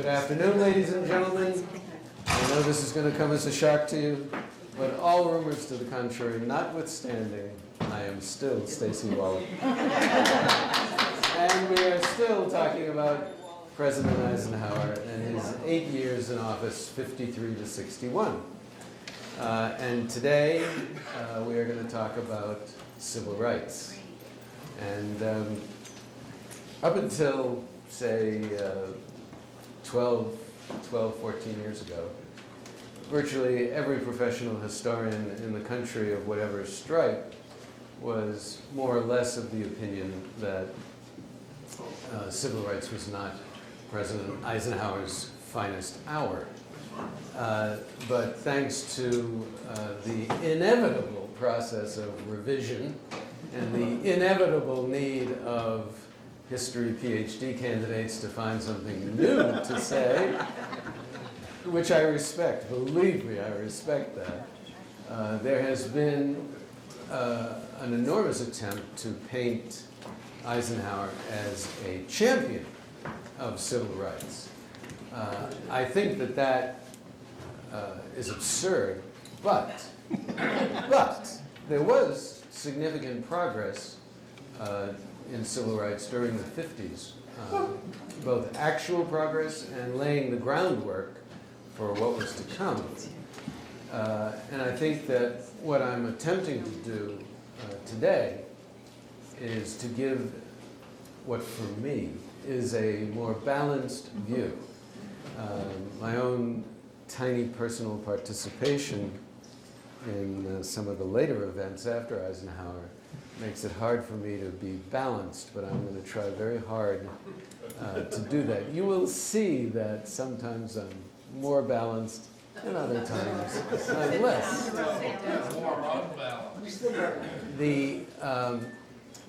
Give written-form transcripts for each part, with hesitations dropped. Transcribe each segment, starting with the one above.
Good afternoon, ladies and gentlemen. I know this is going to come as a shock to you, but all rumors to the contrary notwithstanding, I am still Stacy Wallach. And we are still talking about President Eisenhower and his 8 years in office, 53 to 61. And today we are going to talk about civil rights. And up until, say, 12, 14 years ago, virtually every professional historian in the country of whatever stripe was more or less of the opinion that civil rights was not President Eisenhower's finest hour. But thanks to the inevitable process of revision and the inevitable need of history PhD candidates to find something new to say, which I respect. Believe me, I respect that. There has been an enormous attempt to paint Eisenhower as a champion of civil rights. I think that is absurd, but there was significant progress in civil rights during the 50s, both actual progress and laying the groundwork for what was to come. And I think that what I'm attempting to do today is to give what for me is a more balanced view. My own tiny personal participation in some of the later events after Eisenhower makes it hard for me to be balanced, but I'm going to try very hard to do that. You will see that sometimes I'm more balanced and other times I'm less.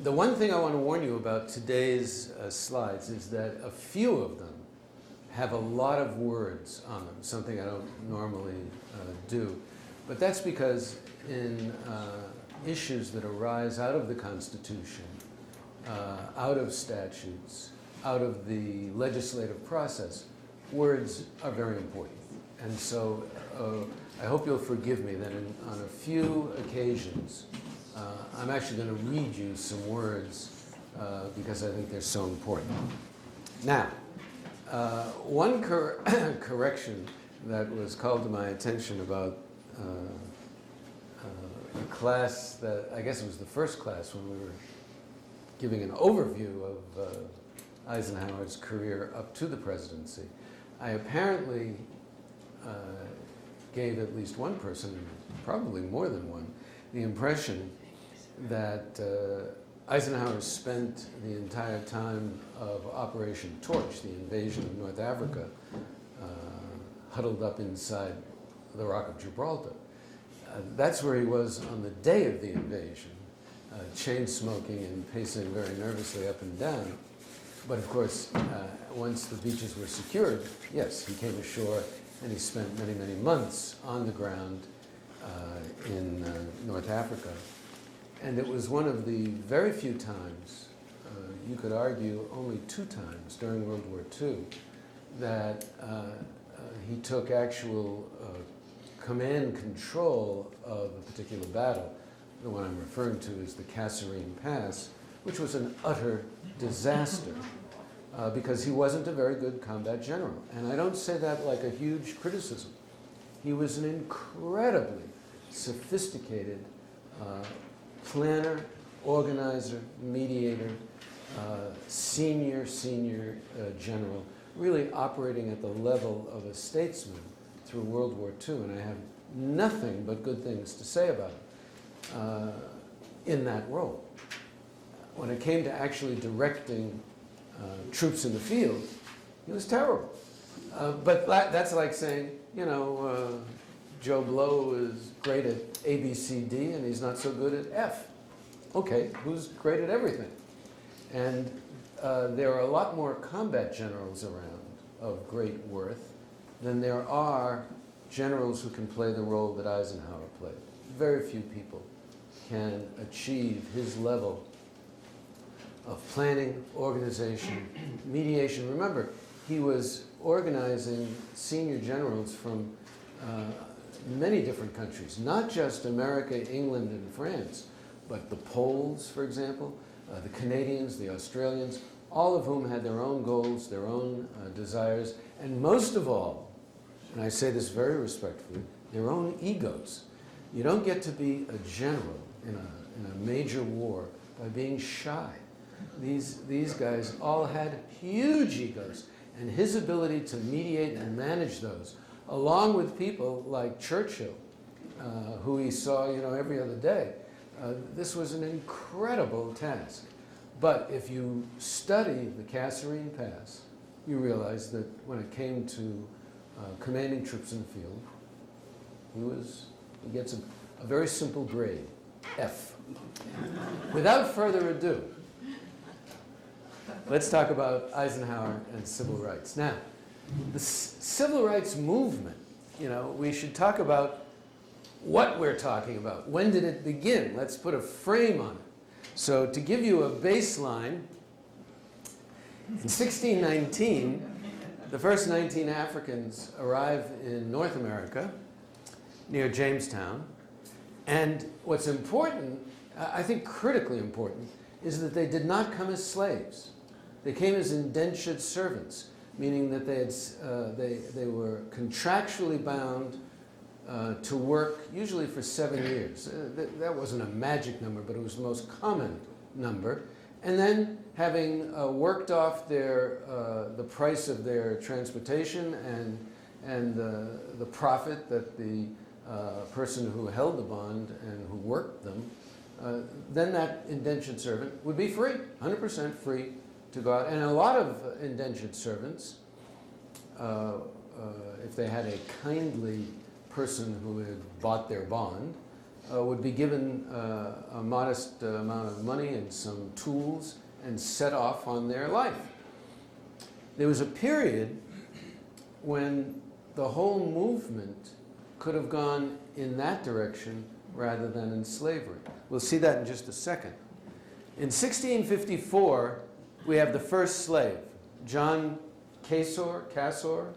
The one thing I want to warn you about today's slides is that a few of them have a lot of words on them, something I don't normally do. But that's because in issues that arise out of the Constitution, out of statutes, out of the legislative process, words are very important. And so I hope you'll forgive me that on a few occasions, I'm actually going to read you some words because I think they're so important. Now, one correction that was called to my attention about a class that, I guess it was the first class when we were giving an overview of Eisenhower's career up to the presidency, I apparently gave at least one person, probably more than one, the impression that Eisenhower spent the entire time of Operation Torch, the invasion of North Africa, huddled up inside the Rock of Gibraltar. That's where he was on the day of the invasion, chain smoking and pacing very nervously up and down. But of course, once the beaches were secured, yes, he came ashore and he spent many, many months on the ground in North Africa. And it was one of the very few times, you could argue only 2 times during World War II, that he took actual command control of a particular battle. The one I'm referring to is the Kasserine Pass, which was an utter disaster because he wasn't a very good combat general. And I don't say that like a huge criticism. He was an incredibly sophisticated planner, organizer, mediator, senior general, really operating at the level of a statesman through World War II, and I have nothing but good things to say about him in that role. When it came to actually directing troops in the field, he was terrible. But that's like saying, Joe Blow is great at A, B, C, D, and he's not so good at F. Okay, who's great at everything? And there are a lot more combat generals around of great worth than there are generals who can play the role that Eisenhower played. Very few people can achieve his level of planning, organization, mediation. Remember, he was organizing senior generals from many different countries, not just America, England, and France, but the Poles, for example, the Canadians, the Australians, all of whom had their own goals, their own desires, and most of all, and I say this very respectfully, their own egos. You don't get to be a general in a major war by being shy. These guys all had huge egos, and his ability to mediate and manage those, along with people like Churchill, who he saw, every other day. This was an incredible task. But if you study the Kasserine Pass, you realize that when it came to commanding troops in the field, he gets a very simple grade, F. Without further ado, let's talk about Eisenhower and civil rights. Now, the civil rights movement, we should talk about what we're talking about. When did it begin? Let's put a frame on it. So to give you a baseline, in 1619, the first 19 Africans arrive in North America, near Jamestown. And what's important, I think critically important, is that they did not come as slaves. They came as indentured servants, meaning that they were contractually bound to work, usually for 7 years. That wasn't a magic number, but it was the most common number. And then, having worked off the price of their transportation and the profit that the person who held the bond and who worked them, then that indentured servant would be free, 100% free to go out. And a lot of indentured servants, if they had a kindly person who had bought their bond, would be given a modest amount of money and some tools and set off on their life. There was a period when the whole movement could have gone in that direction rather than in slavery. We'll see that in just a second. In 1654, we have the first slave, John Cassor.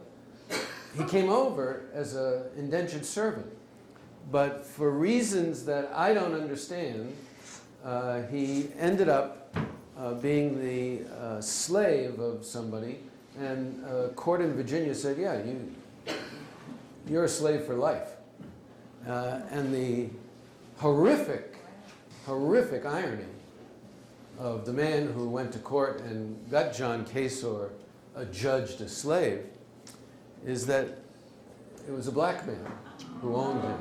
He came over as an indentured servant, but for reasons that I don't understand, he ended up being the slave of somebody, and a court in Virginia said, yeah, you're a slave for life. And the horrific irony of the man who went to court and got John Cassor adjudged a slave is that it was a black man who owned him.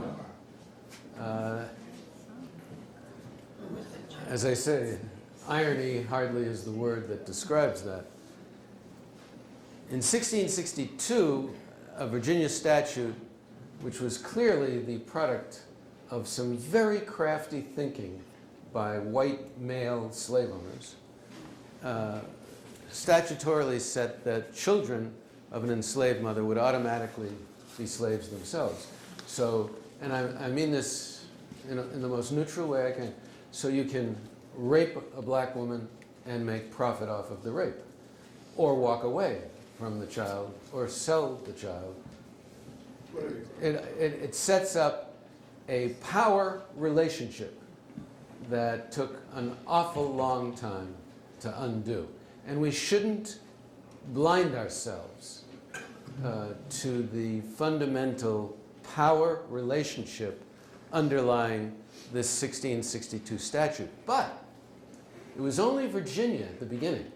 As I say, irony hardly is the word that describes that. In 1662, a Virginia statute, which was clearly the product of some very crafty thinking by white male slave owners, statutorily set that children of an enslaved mother would automatically be slaves themselves. So, and I mean this in the most neutral way I can. So you can rape a black woman and make profit off of the rape, or walk away from the child, or sell the child. It sets up a power relationship that took an awful long time to undo. And we shouldn't blind ourselves to the fundamental power relationship underlying this 1662 statute. But it was only Virginia at the beginning.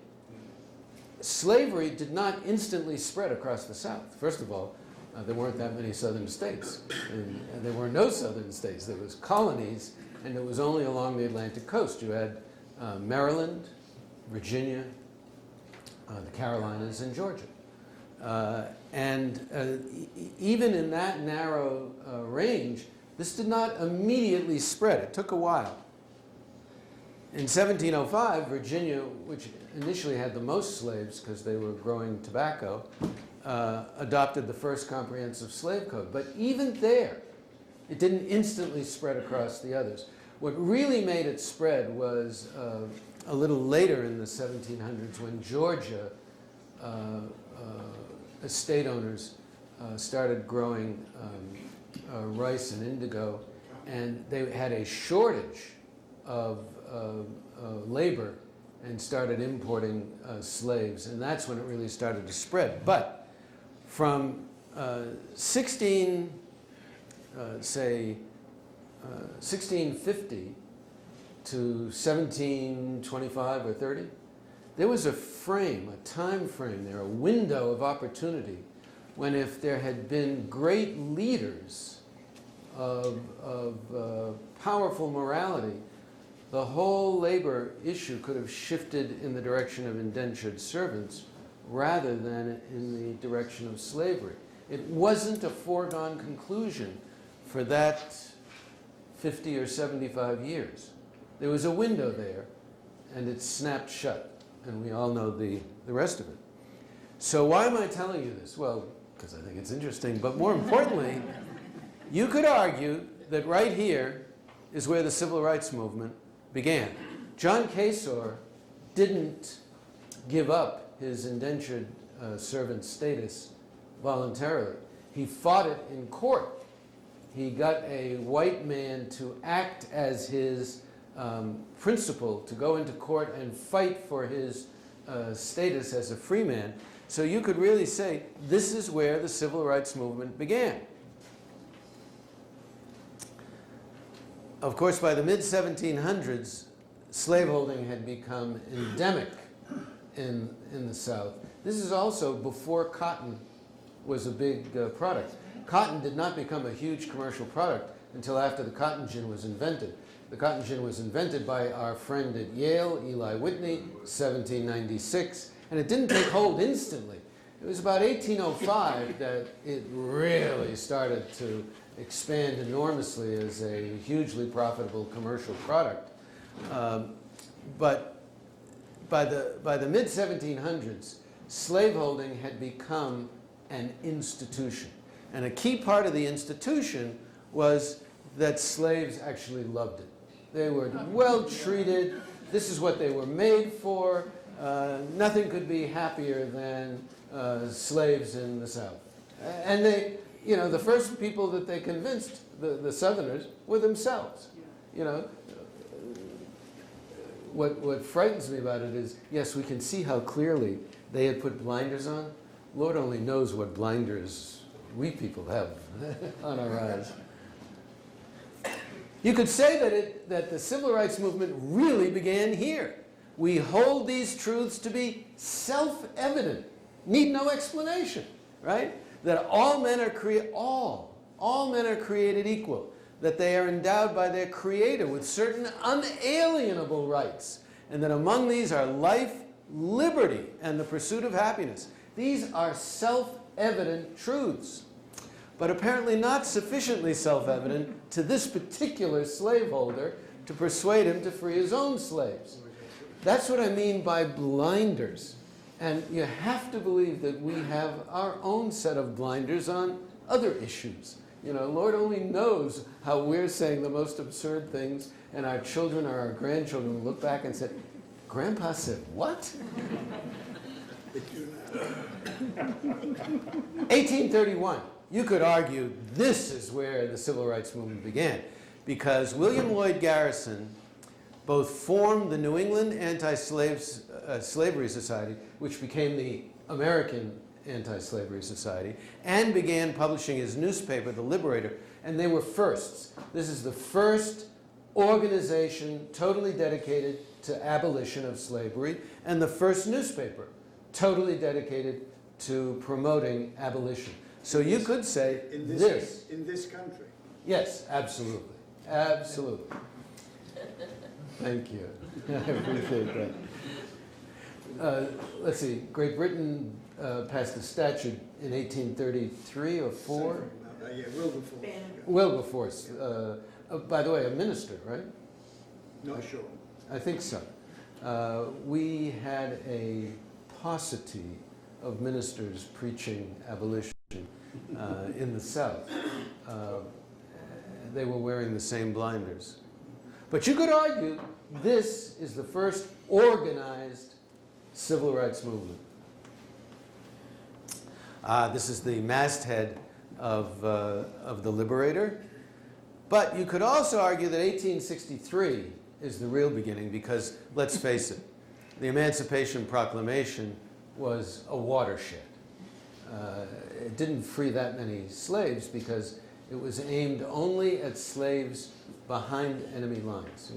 Slavery did not instantly spread across the South. First of all, there weren't that many southern states. And there were no southern states. There was colonies, and it was only along the Atlantic coast. You had Maryland, Virginia, the Carolinas, and Georgia. Even in that narrow range, this did not immediately spread. It took a while. In 1705, Virginia, which initially had the most slaves because they were growing tobacco, adopted the first comprehensive slave code. But even there, it didn't instantly spread across the others. What really made it spread was a little later in the 1700s when Georgia estate owners started growing rice and indigo, and they had a shortage of labor and started importing slaves, and that's when it really started to spread. But from 1650 to 1725 or 30, there was a frame, a time frame there, a window of opportunity, when if there had been great leaders of powerful morality, the whole labor issue could have shifted in the direction of indentured servants rather than in the direction of slavery. It wasn't a foregone conclusion for that 50 or 75 years. There was a window there, and it snapped shut, and we all know the rest of it. So why am I telling you this? Well, because I think it's interesting, but more importantly, you could argue that right here is where the civil rights movement began. John Casor didn't give up his indentured servant status voluntarily. He fought it in court. He got a white man to act as his principal, to go into court and fight for his status as a free man. So you could really say this is where the civil rights movement began. Of course, by the mid-1700s, slaveholding had become endemic in the South. This is also before cotton was a big product. Cotton did not become a huge commercial product until after the cotton gin was invented. The cotton gin was invented by our friend at Yale, Eli Whitney, 1796, and it didn't take hold instantly. It was about 1805 that it really started to expand enormously as a hugely profitable commercial product. But by the mid-1700s, slaveholding had become an institution. And a key part of the institution was that slaves actually loved it. They were well treated. This is what they were made for. Nothing could be happier than slaves in the South. And they, the first people that they convinced, the Southerners, were themselves. What frightens me about it is, yes, we can see how clearly they had put blinders on. Lord only knows what blinders we people have on our eyes. You could say that the civil rights movement really began here. We hold these truths to be self-evident, need no explanation, right? That all men are created equal, that they are endowed by their Creator with certain unalienable rights, and that among these are life, liberty, and the pursuit of happiness. These are self-evident truths, but apparently not sufficiently self-evident to this particular slaveholder to persuade him to free his own slaves. That's what I mean by blinders. And you have to believe that we have our own set of blinders on other issues. Lord only knows how we're saying the most absurd things, and our children or our grandchildren will look back and say, Grandpa said what? 1831. You could argue this is where the civil rights movement began, because William Lloyd Garrison both formed the New England Anti-Slavery Society, which became the American Anti-Slavery Society, and began publishing his newspaper, The Liberator, and they were firsts. This is the first organization totally dedicated to abolition of slavery, and the first newspaper totally dedicated to promoting abolition. So you could say in this country. Yes, absolutely. Absolutely. Thank you. I appreciate that. Let's see. Great Britain passed a statute in 1833 or 4. Yeah, Wilberforce. Wilberforce. By the way, a minister, right? Not sure. I think so. We had a paucity of ministers preaching abolition in the South. They were wearing the same blinders. But you could argue this is the first organized civil rights movement. This is the masthead of the Liberator. But you could also argue that 1863 is the real beginning because, let's face it, the Emancipation Proclamation was a watershed. It didn't free that many slaves because it was aimed only at slaves behind enemy lines,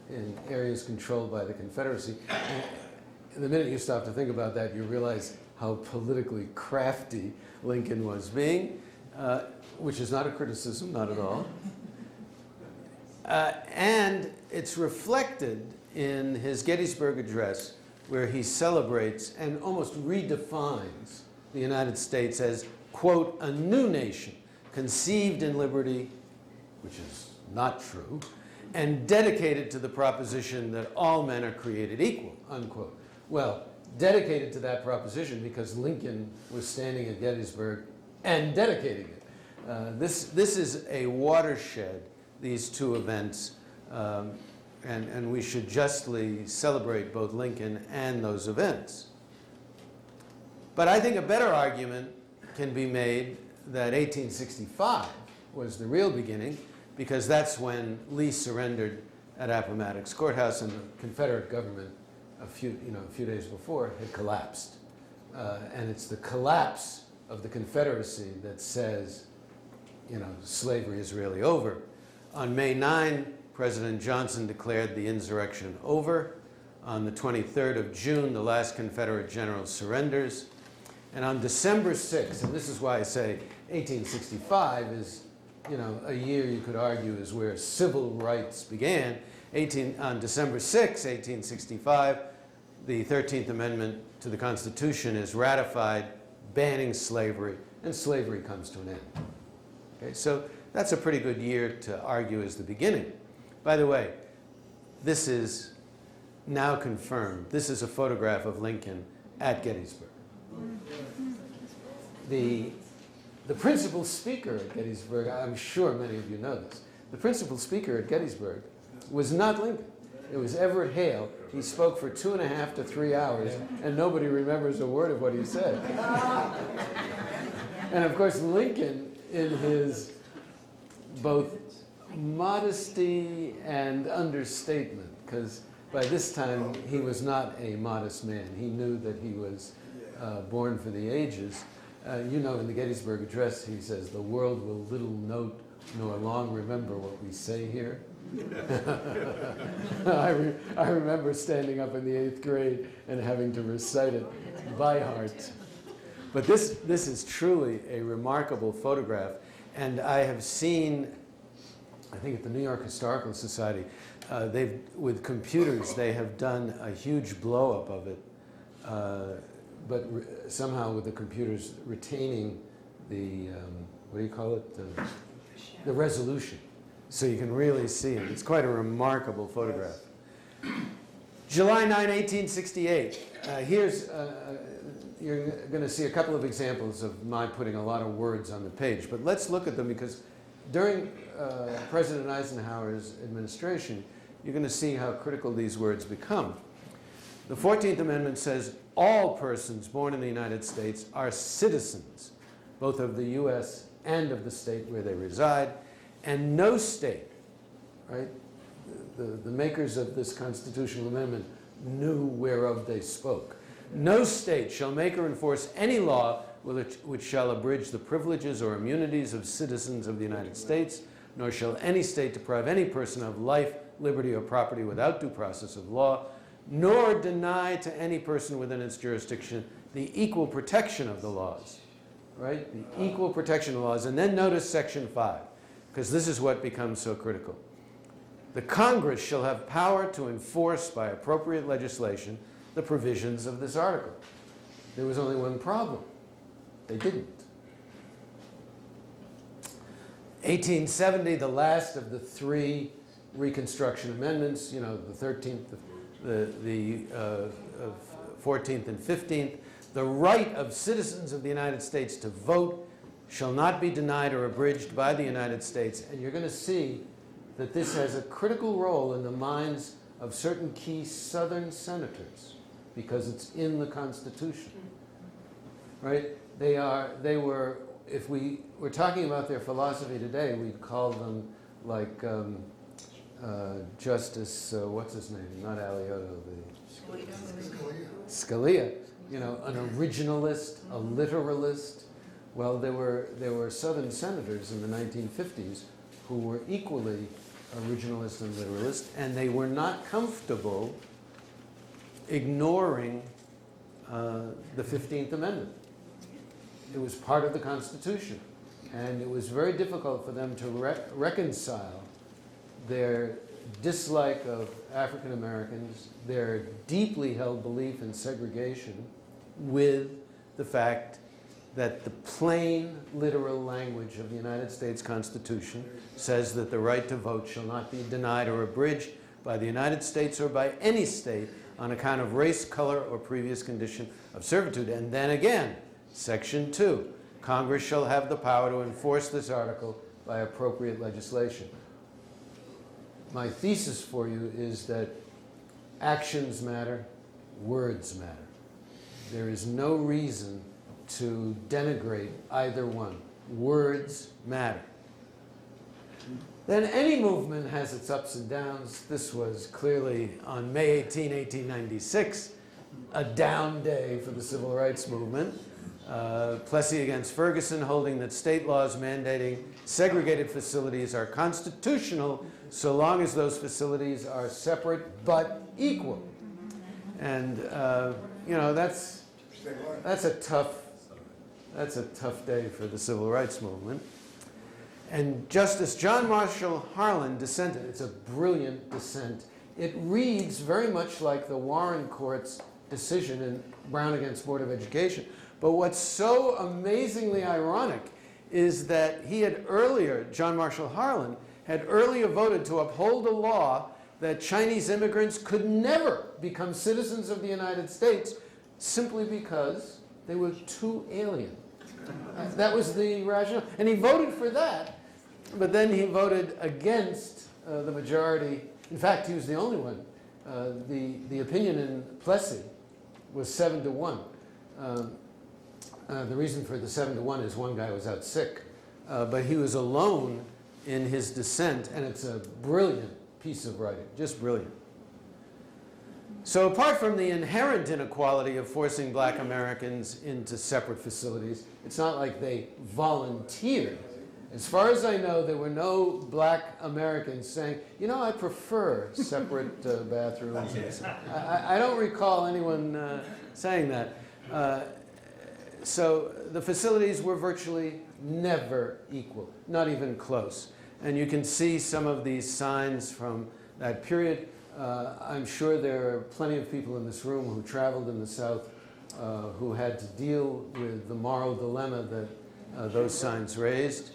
in areas controlled by the Confederacy. And the minute you stop to think about that, you realize how politically crafty Lincoln was being, which is not a criticism, not at all. And it's reflected in his Gettysburg Address, where he celebrates and almost redefines the United States as, quote, a new nation conceived in liberty, which is not true, and dedicated to the proposition that all men are created equal, unquote. Well, dedicated to that proposition because Lincoln was standing at Gettysburg and dedicating it. This is a watershed, these two events, and we should justly celebrate both Lincoln and those events. But I think a better argument can be made that 1865 was the real beginning, because that's when Lee surrendered at Appomattox Courthouse, and the Confederate government a few days before had collapsed. And it's the collapse of the Confederacy that says, slavery is really over. On May 9, President Johnson declared the insurrection over. On the 23rd of June, the last Confederate general surrenders. And on December 6th, and this is why I say 1865 is, a year you could argue is where civil rights began. On December 6, 1865, the 13th Amendment to the Constitution is ratified, banning slavery, and slavery comes to an end. Okay, so that's a pretty good year to argue as the beginning. By the way, this is now confirmed. This is a photograph of Lincoln at Gettysburg. The principal speaker at Gettysburg, I'm sure many of you know this, the principal speaker at Gettysburg was not Lincoln. It was Everett Hale. He spoke for 2.5 to 3 hours, and nobody remembers a word of what he said. And of course, Lincoln, in his both modesty and understatement, because by this time he was not a modest man. He knew that he was born for the ages. In the Gettysburg Address, he says, "The world will little note nor long remember what we say here." I remember standing up in the 8th grade and having to recite it by heart. But this is truly a remarkable photograph. And I have seen, I think at the New York Historical Society, with computers, they have done a huge blow-up of it, but somehow with the computers retaining the, what do you call it? The resolution. So you can really see it. It's quite a remarkable photograph. July 9, 1868. You're going to see a couple of examples of my putting a lot of words on the page, but let's look at them because during President Eisenhower's administration, you're going to see how critical these words become. The 14th Amendment says all persons born in the United States are citizens, both of the U.S. and of the state where they reside, and no state, right? The makers of this constitutional amendment knew whereof they spoke. No state shall make or enforce any law which shall abridge the privileges or immunities of citizens of the United States, nor shall any state deprive any person of life, liberty, or property without due process of law, nor deny to any person within its jurisdiction the equal protection of the laws, right? The equal protection of the laws. And then notice Section 5, because this is what becomes so critical. The Congress shall have power to enforce by appropriate legislation the provisions of this article. There was only one problem. They didn't. 1870, the last of the 3 Reconstruction Amendments, the 13th, the 14th and 15th, the right of citizens of the United States to vote shall not be denied or abridged by the United States. And you're going to see that this has a critical role in the minds of certain key Southern senators because it's in the Constitution, right? They were, if we were talking about their philosophy today, we'd call them like Justice, what's his name? Not Alioto, Scalia. You know, an originalist, a literalist. Well, there were Southern senators in the 1950s who were equally originalist and literalist, and they were not comfortable ignoring the 15th Amendment. It was part of the Constitution, and it was very difficult for them to reconcile their dislike of African Americans, their deeply held belief in segregation, with the fact that the plain, literal language of the United States Constitution says that the right to vote shall not be denied or abridged by the United States or by any state on account of race, color, or previous condition of servitude. And then again, Section 2, Congress shall have the power to enforce this article by appropriate legislation. My thesis for you is that actions matter, words matter. There is no reason to denigrate either one. Words matter. Then any movement has its ups and downs. This was clearly on May 18, 1896, a down day for the civil rights movement. Plessy against Ferguson, holding that state laws mandating segregated facilities are constitutional so long as those facilities are separate but equal. And you know, that's a tough day for the civil rights movement. And Justice John Marshall Harlan dissented. It's a brilliant dissent. It reads very much like the Warren Court's decision in Brown against Board of Education. But what's so amazingly ironic is that he had earlier, John Marshall Harlan, had earlier voted to uphold a law that Chinese immigrants could never become citizens of the United States simply because they were too alien. That was the rationale. And he voted for that, but then he voted against the majority. In fact, he was the only one. The opinion in Plessy was 7-1. The reason for the 7-1 is one guy was out sick, but he was alone in his dissent, and it's a brilliant piece of writing, just brilliant. So apart from the inherent inequality of forcing black Americans into separate facilities, it's not like they volunteered. As far as I know, there were no black Americans saying, you know, I prefer separate bathrooms. I don't recall anyone saying that. So the facilities were virtually never equal, not even close. And you can see some of these signs from that period. I'm sure there are plenty of people in this room who traveled in the South who had to deal with the moral dilemma that those signs raised.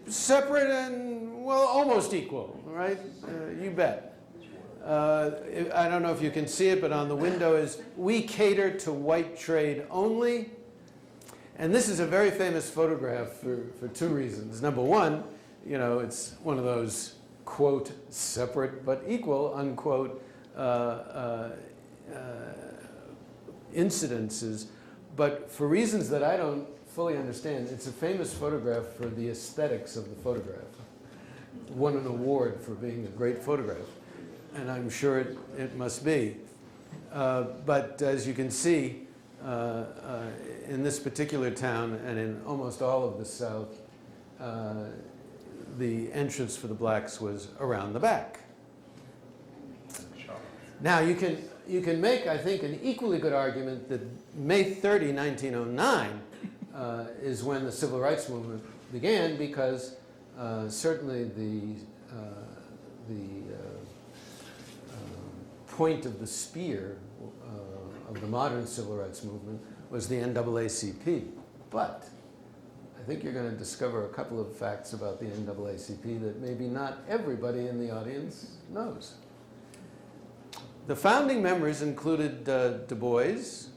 Separate and, well, almost equal, right? You bet. I don't know if you can see it, but on the window is, "We cater to white trade only." And this is a very famous photograph for two reasons. Number one, you know, it's one of those, quote, separate but equal, unquote, incidences. But for reasons that I don't fully understand, it's a famous photograph for the aesthetics of the photograph. It won an award for being a great photograph. And I'm sure it must be. But as you can see, in this particular town and in almost all of the South, the entrance for the blacks was around the back. Now you can make, I think, an equally good argument that May 30, 1909 is when the civil rights movement began, because certainly the point of the spear of the modern civil rights movement was the NAACP. But I think you're going to discover a couple of facts about the NAACP that maybe not everybody in the audience knows. The founding members included Du Bois.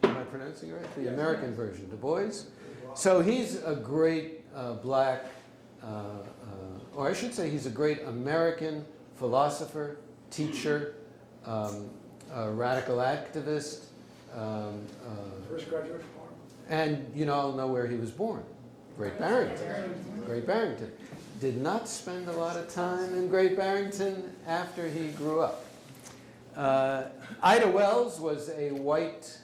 Am I pronouncing it right? The American version, Du Bois. So he's a great black, or I should say he's a great American philosopher, teacher, a radical activist, First graduate farm. And you all know where he was born. Great Barrington. Great Barrington. Did not spend a lot of time in Great Barrington after he grew up. Ida Wells was a white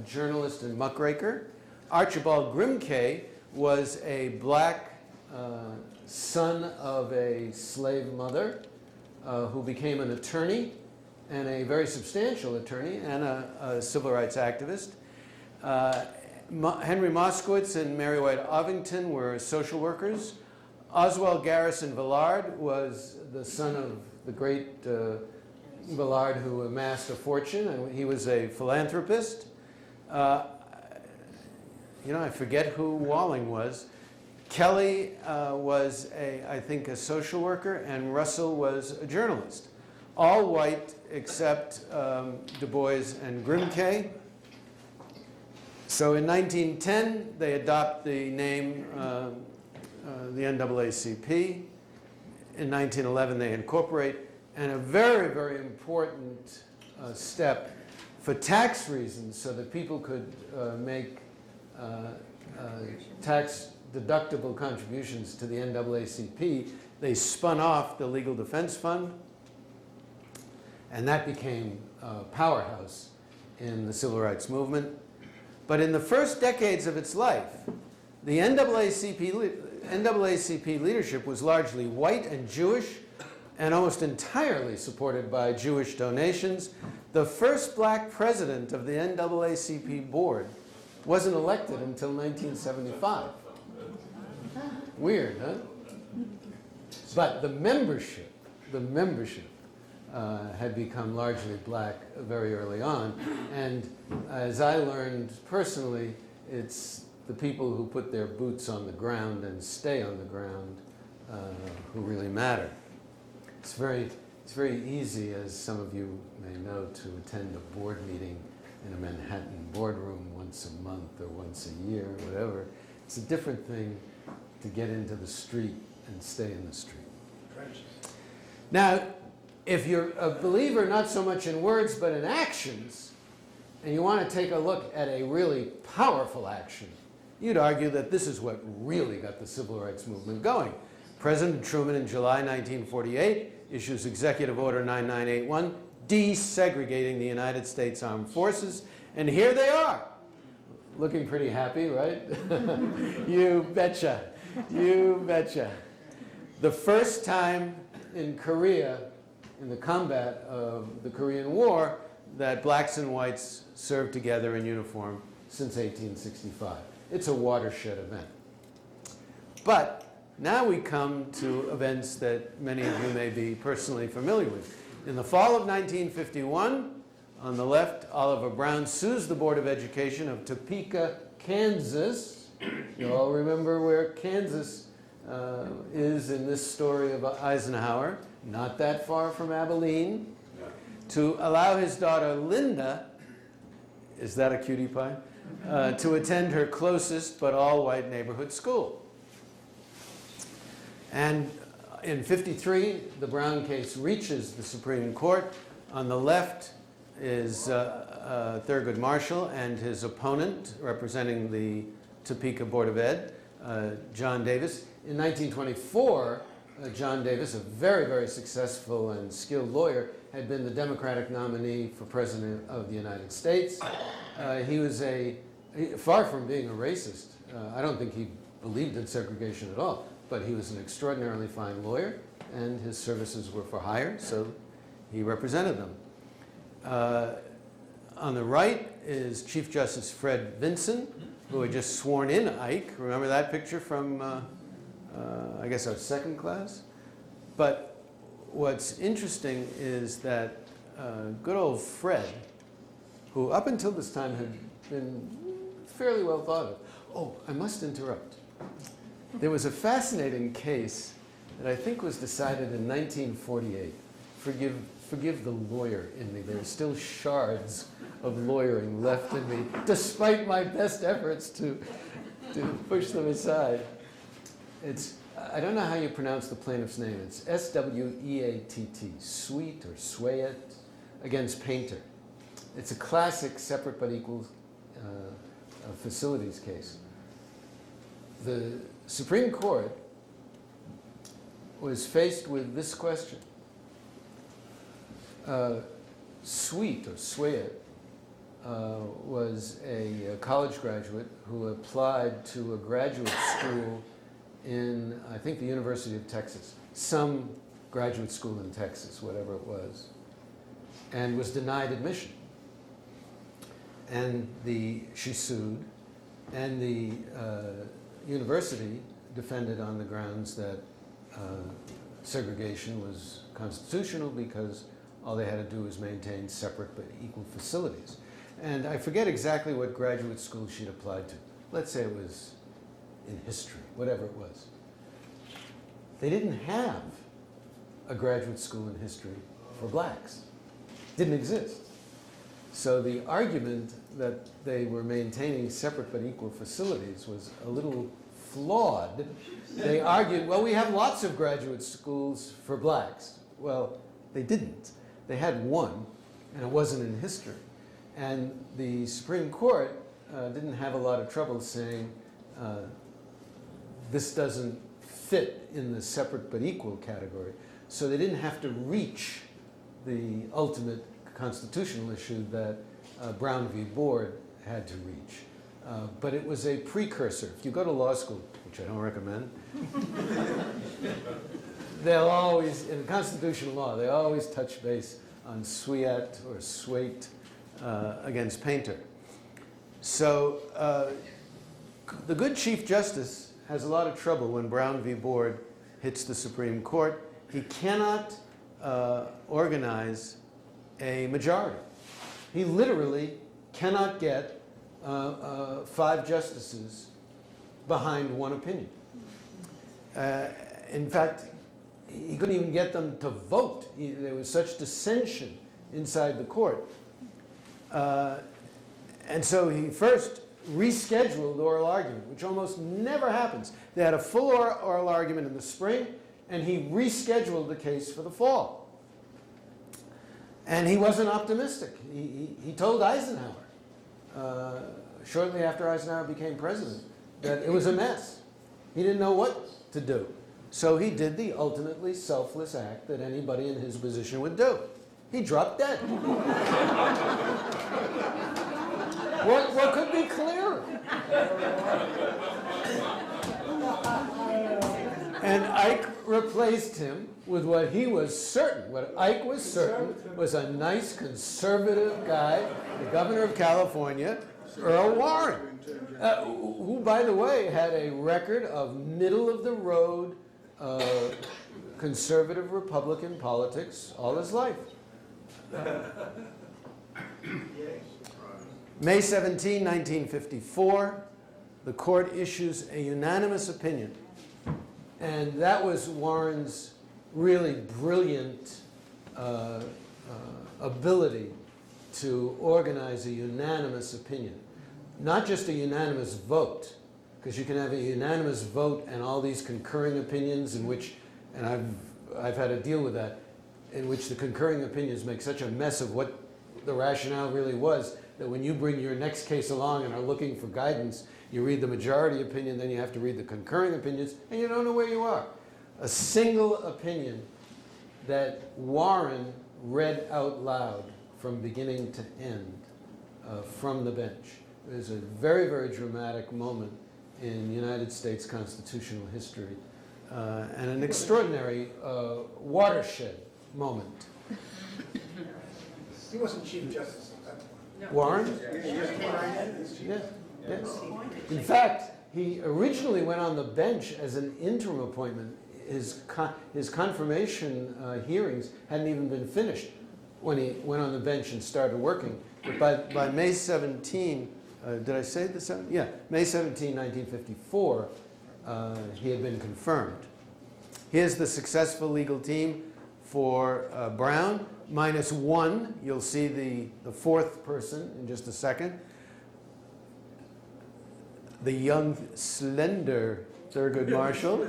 journalist and muckraker. Archibald Grimke was a black son of a slave mother who became an attorney, and a very substantial attorney, and a civil rights activist. Henry Moskowitz and Mary White Ovington were social workers. Oswald Garrison Villard was the son of the great Villard, who amassed a fortune, and he was a philanthropist. I forget who Walling was. Kelly was, I think, a social worker, and Russell was a journalist. All white except Du Bois and Grimke. So in 1910, they adopt the name, the NAACP. In 1911, they incorporate. And a very, very important step for tax reasons, so that people could make tax deductible contributions to the NAACP, they spun off the Legal Defense Fund, and that became a powerhouse in the civil rights movement. But in the first decades of its life, the NAACP leadership was largely white and Jewish, and almost entirely supported by Jewish donations. The first black president of the NAACP board wasn't elected until 1975. Weird, huh? But the membership had become largely black very early on. And as I learned personally, it's the people who put their boots on the ground and stay on the ground who really matter. It's very easy, as some of you may know, to attend a board meeting in a Manhattan boardroom once a month or once a year, whatever. It's a different thing to get into the street and stay in the street. Now, if you're a believer not so much in words but in actions, and you want to take a look at a really powerful action, you'd argue that this is what really got the civil rights movement going. President Truman in July 1948 issues Executive Order 9981, desegregating the United States Armed Forces, and here they are. Looking pretty happy, right? You betcha. You betcha. The first time in Korea, in the combat of the Korean War, that blacks and whites served together in uniform since 1865. It's a watershed event. But now we come to events that many of you may be personally familiar with. In the fall of 1951, on the left, Oliver Brown sues the Board of Education of Topeka, Kansas. You all remember where Kansas is in this story of Eisenhower, not that far from Abilene, to allow his daughter Linda, is that a cutie pie, to attend her closest but all-white neighborhood school. And in '53, the Brown case reaches the Supreme Court. On the left is Thurgood Marshall and his opponent, representing the Topeka Board of Ed, John Davis. In 1924, John Davis, a very, very successful and skilled lawyer, had been the Democratic nominee for President of the United States. He was far from being a racist. I don't think he believed in segregation at all, but he was an extraordinarily fine lawyer, and his services were for hire, so he represented them. On the right is Chief Justice Fred Vincent, who had just sworn in Ike. Remember that picture from, I guess, our second class? But what's interesting is that good old Fred, who up until this time had been fairly well thought of. Oh, I must interrupt. There was a fascinating case that I think was decided in 1948. Forgive the lawyer in me. There are still shards of lawyering left in me, despite my best efforts to push them aside. I don't know how you pronounce the plaintiff's name. It's Sweatt, Sweatt, against Painter. It's a classic separate but equal facilities case. The Supreme Court was faced with this question. Sweet was a college graduate who applied to a graduate school in, I think, the University of Texas, some graduate school in Texas, whatever it was, and was denied admission. And she sued, and the university defended on the grounds that segregation was constitutional because all they had to do was maintain separate but equal facilities. And I forget exactly what graduate school she'd applied to. Let's say it was in history, whatever it was. They didn't have a graduate school in history for blacks. Didn't exist. So the argument that they were maintaining separate but equal facilities was a little flawed. They argued, well, we have lots of graduate schools for blacks. Well, they didn't. They had one, and it wasn't in history. And the Supreme Court didn't have a lot of trouble saying this doesn't fit in the separate but equal category. So they didn't have to reach the ultimate constitutional issue that Brown v. Board had to reach. But it was a precursor. If you go to law school, which I don't recommend, they'll always, in constitutional law, they always touch base on Sweat or Swait against Painter. So the good Chief Justice has a lot of trouble when Brown v. Board hits the Supreme Court. He cannot organize a majority. He literally cannot get 5 justices behind one opinion. In fact, he couldn't even get them to vote. There was such dissension inside the court. And so he first rescheduled oral argument, which almost never happens. They had a full oral argument in the spring, and he rescheduled the case for the fall. And he wasn't optimistic. He told Eisenhower, shortly after Eisenhower became president, that it was a mess. He didn't know what to do. So he did the ultimately selfless act that anybody in his position would do. He dropped dead. What could be clearer? And Ike replaced him with what he was certain, what Ike was certain was a nice conservative guy, the governor of California, Earl Warren, who, by the way, had a record of middle-of-the-road conservative Republican politics all his life. May 17, 1954, the court issues a unanimous opinion. And that was Warren's really brilliant ability to organize a unanimous opinion. Not just a unanimous vote, because you can have a unanimous vote and all these concurring opinions in which, and I've had to deal with that, in which the concurring opinions make such a mess of what the rationale really was, that when you bring your next case along and are looking for guidance, you read the majority opinion, then you have to read the concurring opinions, and you don't know where you are. A single opinion that Warren read out loud from beginning to end from the bench. It was a very, very dramatic moment in United States constitutional history and an extraordinary watershed moment. He wasn't Chief Justice at that point. No. Warren? Yeah. Yes. In fact, he originally went on the bench as an interim appointment. His confirmation hearings hadn't even been finished when he went on the bench and started working. But by May 17, did I say the 7th? Yeah, May 17, 1954, he had been confirmed. Here's the successful legal team for Brown, -1. You'll see the 4th person in just a second. The young, slender Thurgood Marshall.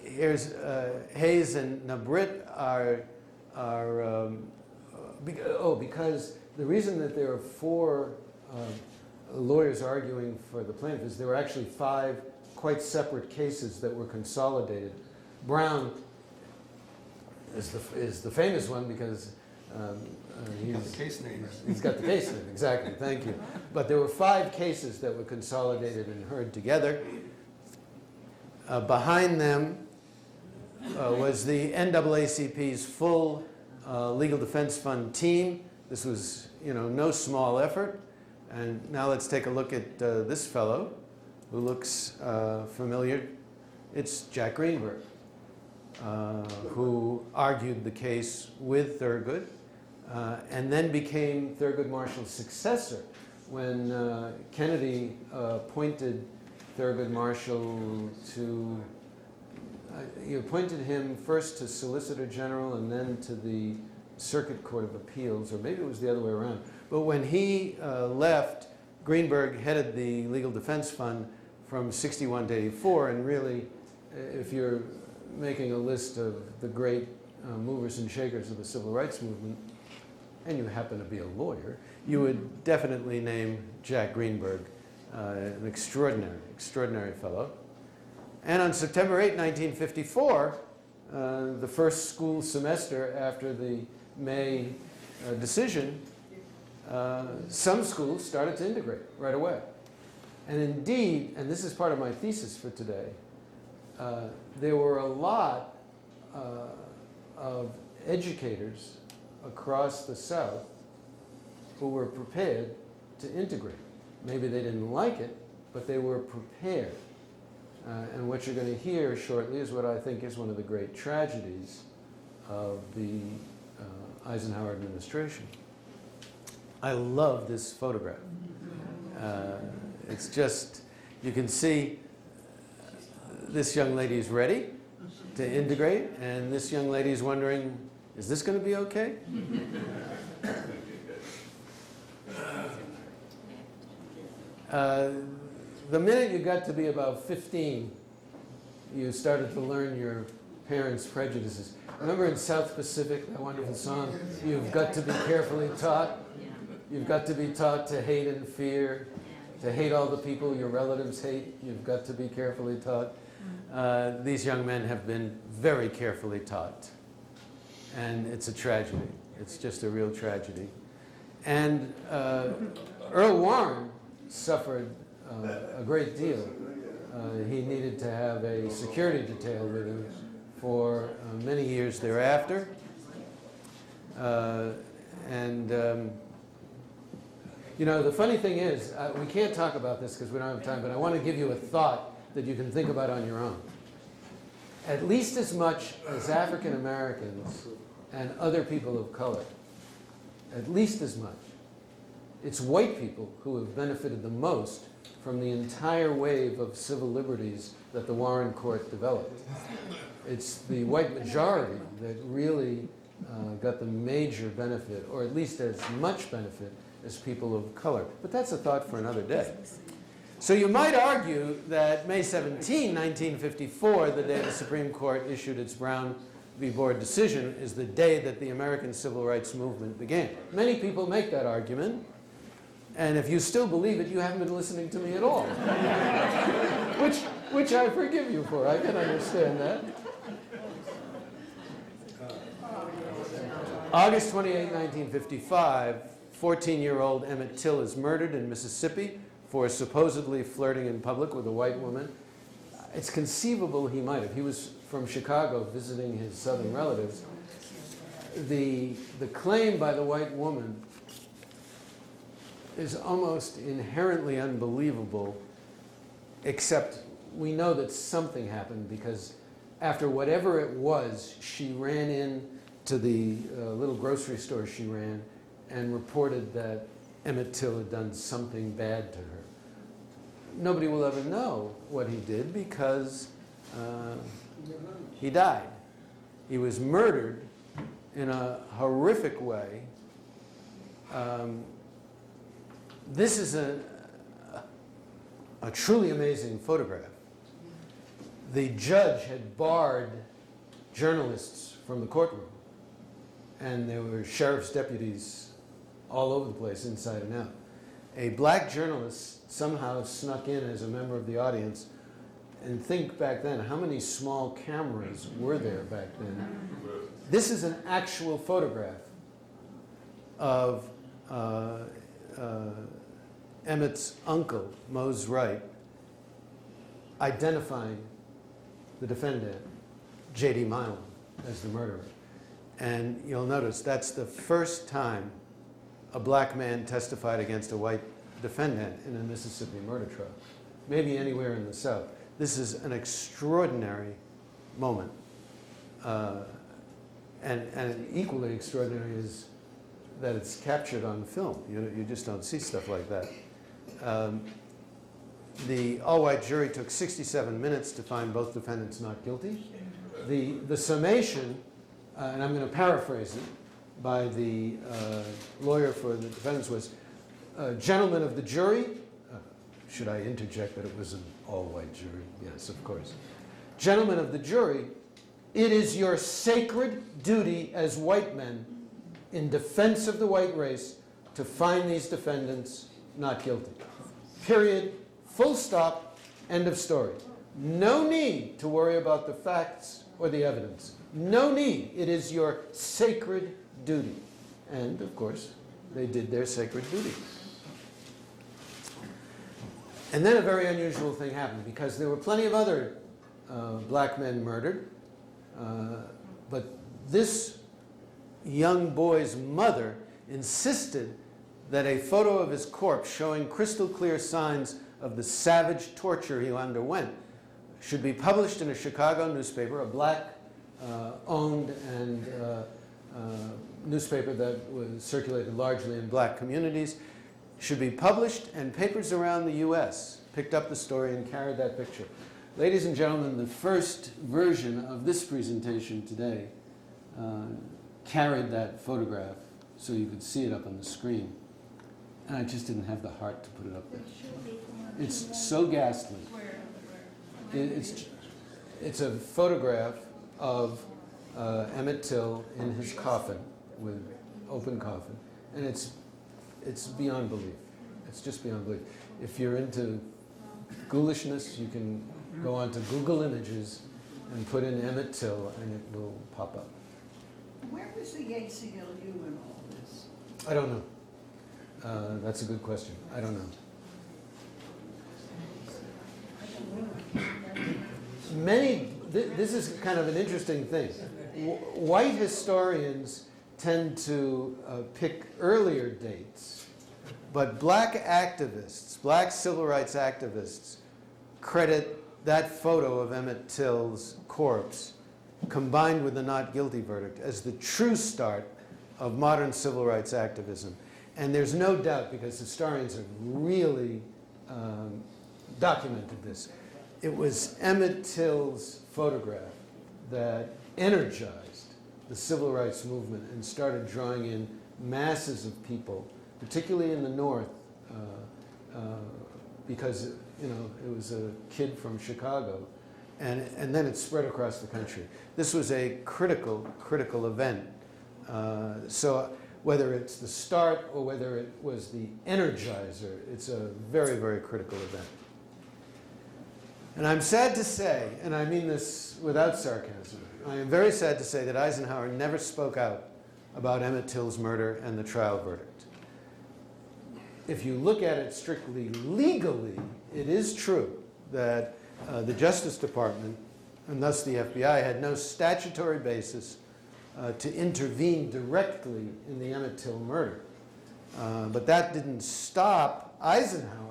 Here's Hayes and Nabrit because the reason that there are four lawyers arguing for the plaintiff is there were actually five quite separate cases that were consolidated. Brown is the famous one because He's got the case name. he's got the case name, exactly, thank you. But there were five cases that were consolidated and heard together. Behind them was the NAACP's full legal defense fund team. This was, no small effort. And now let's take a look at this fellow who looks familiar. It's Jack Greenberg, who argued the case with Thurgood and then became Thurgood Marshall's successor when Kennedy appointed Thurgood Marshall to, he appointed him first to Solicitor General and then to the Circuit Court of Appeals, or maybe it was the other way around. But when he left, Greenberg headed the Legal Defense Fund from 61 to 84, and really, if you're making a list of the great movers and shakers of the civil rights movement, and you happen to be a lawyer, you would definitely name Jack Greenberg an extraordinary fellow. And on September 8, 1954, the first school semester after the May decision, some schools started to integrate right away. And indeed, and this is part of my thesis for today, there were a lot of educators across the South who were prepared to integrate. Maybe they didn't like it, but they were prepared. And what you're going to hear shortly is what I think is one of the great tragedies of the Eisenhower administration. I love this photograph. It's just, you can see this young lady is ready to integrate, and this young lady is wondering, is this going to be okay? The minute you got to be about 15, you started to learn your parents' prejudices. Remember in South Pacific, that wonderful song, you've got to be carefully taught. You've got to be taught to hate and fear, to hate all the people your relatives hate. You've got to be carefully taught. These young men have been very carefully taught. And it's a tragedy. It's just a real tragedy. And Earl Warren suffered a great deal. He needed to have a security detail with him for many years thereafter. The funny thing is, we can't talk about this because we don't have time, but I want to give you a thought that you can think about on your own. At least as much as African Americans and other people of color, at least as much, it's white people who have benefited the most from the entire wave of civil liberties that the Warren Court developed. It's the white majority that really got the major benefit, or at least as much benefit as people of color. But that's a thought for another day. So you might argue that May 17, 1954, the day the Supreme Court issued its Brown v. Board decision, is the day that the American civil rights movement began. Many people make that argument. And if you still believe it, you haven't been listening to me at all. which I forgive you for. I can understand that. August 28, 1955, 14-year-old Emmett Till is murdered in Mississippi for supposedly flirting in public with a white woman. It's conceivable he might have. He was from Chicago visiting his Southern relatives. The claim by the white woman is almost inherently unbelievable, except we know that something happened because after whatever it was, she ran in to the little grocery store she ran and reported that Emmett Till had done something bad to her. Nobody will ever know what he did because he died. He was murdered in a horrific way. This is a truly amazing photograph. The judge had barred journalists from the courtroom, and there were sheriff's deputies all over the place, inside and out. A black journalist somehow snuck in as a member of the audience. And think back then, how many small cameras were there back then? This is an actual photograph of Emmett's uncle, Mose Wright, identifying the defendant, J.D. Milan, as the murderer. And you'll notice that's the first time a black man testified against a white defendant in a Mississippi murder trial, maybe anywhere in the South. This is an extraordinary moment. And equally extraordinary is that it's captured on film. You just don't see stuff like that. The all-white jury took 67 minutes to find both defendants not guilty. The summation, and I'm going to paraphrase it, by the lawyer for the defendants was, gentlemen of the jury, should I interject that it was an all-white jury? Yes, of course. Gentlemen of the jury, it is your sacred duty as white men in defense of the white race to find these defendants not guilty. Period. Full stop. End of story. No need to worry about the facts or the evidence. No need. It is your sacred duty. And, of course, they did their sacred duty. And then a very unusual thing happened, because there were plenty of other black men murdered. But this young boy's mother insisted that a photo of his corpse showing crystal clear signs of the savage torture he underwent should be published in a Chicago newspaper, a black-owned and newspaper that was circulated largely in black communities, should be published, and papers around the U.S. picked up the story and carried that picture. Ladies and gentlemen, the first version of this presentation today carried that photograph so you could see it up on the screen. And I just didn't have the heart to put it up there. It's so ghastly. It's a photograph of Emmett Till in his coffin, with open coffin. And it's beyond belief. It's just beyond belief. If you're into ghoulishness, you can go onto Google Images and put in Emmett Till, and it will pop up. Where was the ACLU in all this? I don't know. That's a good question. I don't know. This is kind of an interesting thing. White historians tend to pick earlier dates, but black activists, black civil rights activists, credit that photo of Emmett Till's corpse combined with the not guilty verdict as the true start of modern civil rights activism. And there's no doubt, because historians have really documented this, it was Emmett Till's photograph that energized the civil rights movement and started drawing in masses of people, particularly in the North, because it was a kid from Chicago, and then it spread across the country. This was a critical event. So whether it's the start or whether it was the energizer, it's a very, very critical event. And I'm sad to say, and I mean this without sarcasm, I am very sad to say that Eisenhower never spoke out about Emmett Till's murder and the trial verdict. If you look at it strictly legally, it is true that the Justice Department, and thus the FBI, had no statutory basis to intervene directly in the Emmett Till murder. But that didn't stop Eisenhower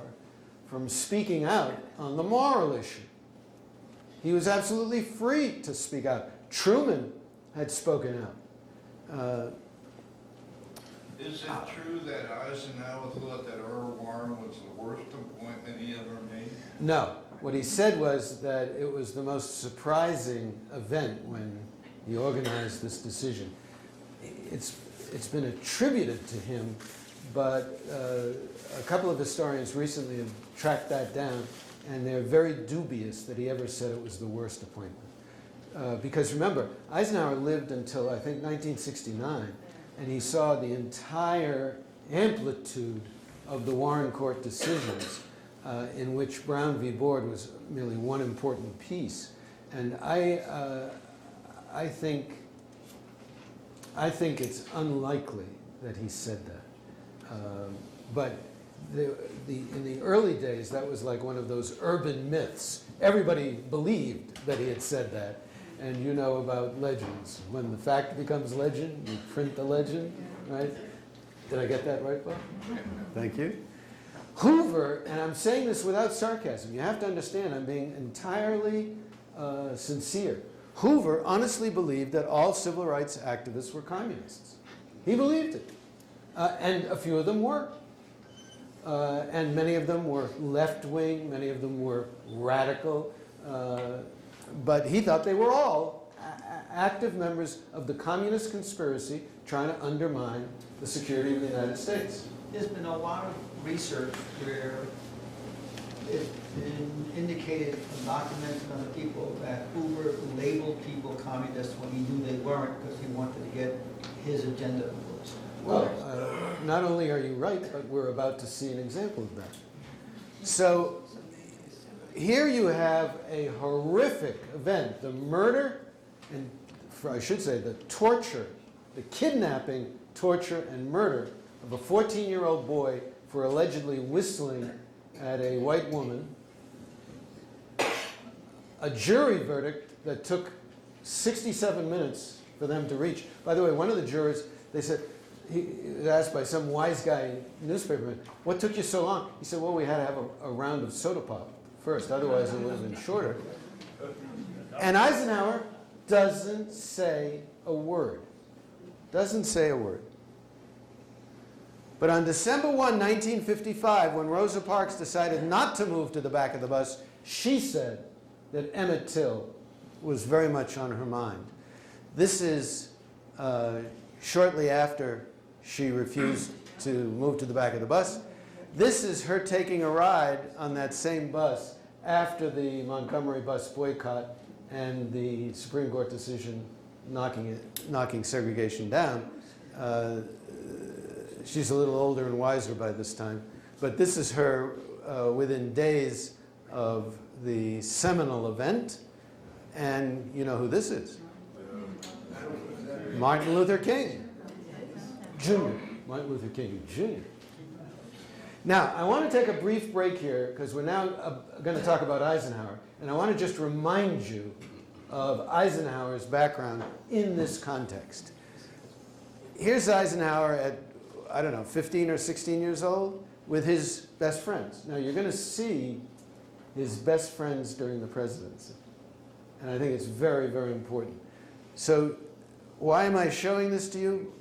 from speaking out on the moral issue. He was absolutely free to speak out. Truman had spoken out. Is it true that Eisenhower thought that Earl Warren was the worst appointment he ever made? No. What he said was that it was the most surprising event when he organized this decision. It's been attributed to him, but a couple of historians recently have tracked that down, and they're very dubious that he ever said it was the worst appointment. Because remember, Eisenhower lived until, I think, 1969, and he saw the entire amplitude of the Warren Court decisions, in which Brown v. Board was merely one important piece. And I think it's unlikely that he said that. But in the early days, that was like one of those urban myths. Everybody believed that he had said that. And you know about legends. When the fact becomes legend, you print the legend, right? Did I get that right, Bob? Thank you. Hoover, and I'm saying this without sarcasm, you have to understand I'm being entirely sincere. Hoover honestly believed that all civil rights activists were communists. He believed it. And a few of them were. And many of them were left-wing, many of them were radical. But he thought they were all active members of the communist conspiracy trying to undermine the security of the United States. There's been a lot of research where it's been indicated from documented on the people that Hoover labeled people communists when he knew they weren't because he wanted to get his agenda pushed. Well, not only are you right, but we're about to see an example of that. So here you have a horrific event, the murder, and I should say the torture, the kidnapping, torture, and murder of a 14-year-old boy for allegedly whistling at a white woman. A jury verdict that took 67 minutes for them to reach. By the way, one of the jurors, they said, he was asked by some wise guy newspaperman, what took you so long? He said, well, we had to have a round of soda pop first, otherwise it would have been shorter. And Eisenhower doesn't say a word. Doesn't say a word. But on December 1, 1955, when Rosa Parks decided not to move to the back of the bus, she said that Emmett Till was very much on her mind. This is shortly after she refused to move to the back of the bus. This is her taking a ride on that same bus after the Montgomery bus boycott and the Supreme Court decision knocking segregation down. She's a little older and wiser by this time. But this is her within days of the seminal event. And you know who this is? Martin Luther King Jr. Martin Luther King Jr. Now, I want to take a brief break here because we're now going to talk about Eisenhower. And I want to just remind you of Eisenhower's background in this context. Here's Eisenhower at, I don't know, 15 or 16 years old with his best friends. Now, you're going to see his best friends during the presidency. And I think it's very, very important. So why am I showing this to you?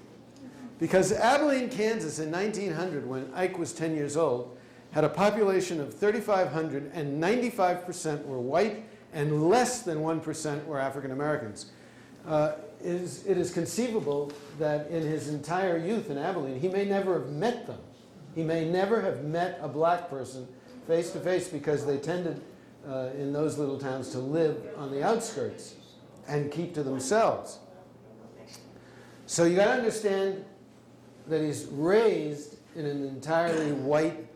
Because Abilene, Kansas in 1900, when Ike was 10 years old, had a population of 3,500 and 95% were white and less than 1% were African Americans. It is conceivable that in his entire youth in Abilene, he may never have met them. He may never have met a black person face to face because they tended in those little towns to live on the outskirts and keep to themselves. So you got to understand that he's raised in an entirely white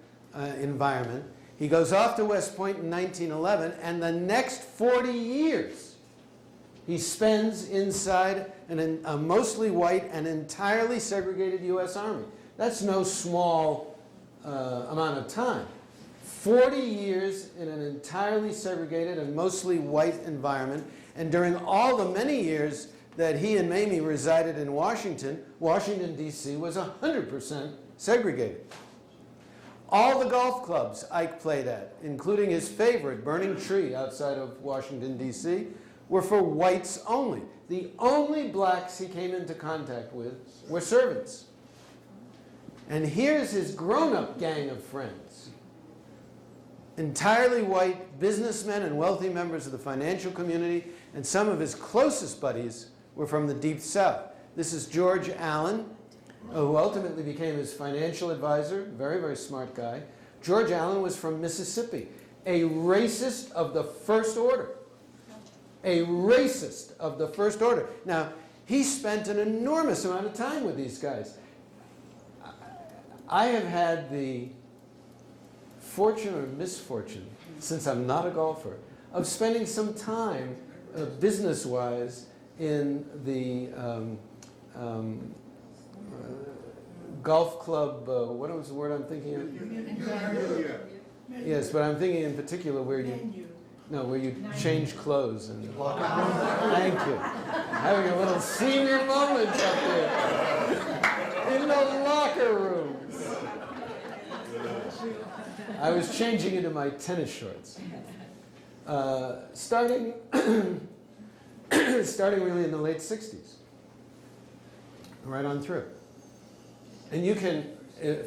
environment. He goes off to West Point in 1911, and the next 40 years he spends inside a mostly white and entirely segregated U.S. Army. That's no small amount of time. 40 years in an entirely segregated and mostly white environment, and during all the many years that he and Mamie resided in Washington, Washington, D.C. was 100% segregated. All the golf clubs Ike played at, including his favorite, Burning Tree, outside of Washington, D.C., were for whites only. The only blacks he came into contact with were servants. And here's his grown-up gang of friends. Entirely white businessmen and wealthy members of the financial community, and some of his closest buddies were from the Deep South. This is George Allen, who ultimately became his financial advisor, very, very smart guy. George Allen was from Mississippi, a racist of the first order. A racist of the first order. Now, he spent an enormous amount of time with these guys. I have had the fortune or misfortune, since I'm not a golfer, of spending some time business-wise in the golf club, what was the word I'm thinking of? Yes, but I'm thinking in particular where you change clothes and thank you. Having a little senior moment up there in the locker rooms. I was changing into my tennis shorts. Starting really in the late 60s, right on through. And you can,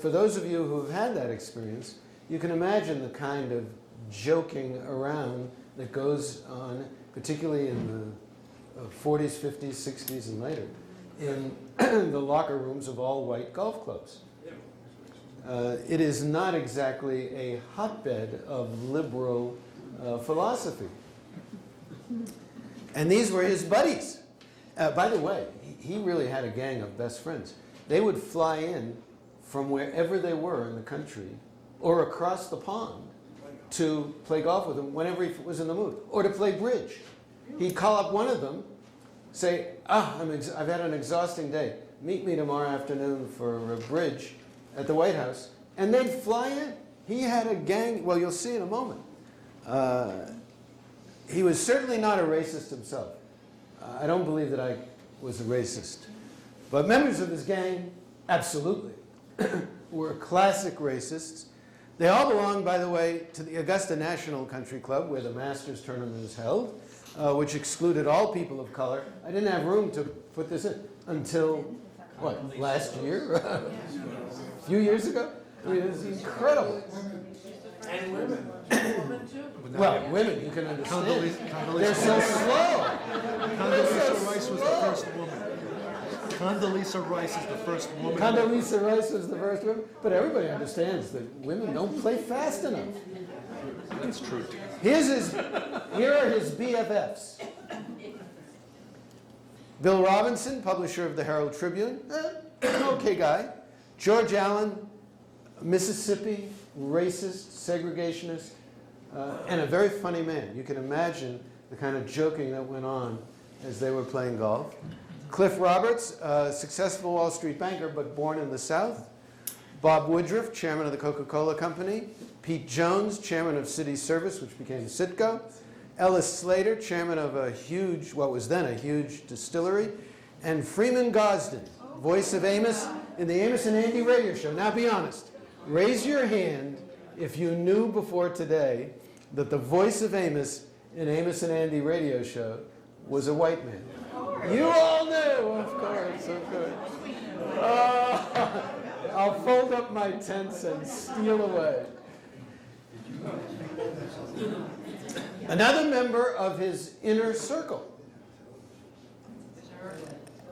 for those of you who have had that experience, you can imagine the kind of joking around that goes on, particularly in the 40s, 50s, 60s, and later, in the locker rooms of all white golf clubs. It is not exactly a hotbed of liberal philosophy. And these were his buddies. By the way, he really had a gang of best friends. They would fly in from wherever they were in the country or across the pond to play golf with him whenever he was in the mood, or to play bridge. He'd call up one of them, say, I've had an exhausting day. Meet me tomorrow afternoon for a bridge at the White House. And they'd fly in. He had a gang. Well, you'll see in a moment. He was certainly not a racist himself. I don't believe that I was a racist. But members of his gang, absolutely, were classic racists. They all belonged, by the way, to the Augusta National Country Club, where the Masters tournament is held, which excluded all people of color. I didn't have room to put this in until, what, last year? A few years ago? I mean, it's incredible. And women. Well, women, you can understand. They're so slow. Condoleezza Rice was the first woman. Condoleezza Rice is the first woman. Condoleezza Rice was the first woman, but everybody understands that women don't play fast enough. That's true. Here are his BFFs. Bill Robinson, publisher of the Herald Tribune, an okay guy. George Allen, Mississippi, racist, segregationist, and a very funny man. You can imagine the kind of joking that went on as they were playing golf. Cliff Roberts, a successful Wall Street banker, but born in the South. Bob Woodruff, chairman of the Coca-Cola Company. Pete Jones, chairman of City Service, which became Citgo. Ellis Slater, chairman of what was then a huge distillery. And Freeman Gosden, voice of Amos in the Amos and Andy radio show. Now be honest. Raise your hand if you knew before today that the voice of Amos in Amos and Andy radio show was a white man. You all knew, of course. I'll fold up my tents and steal away. Another member of his inner circle.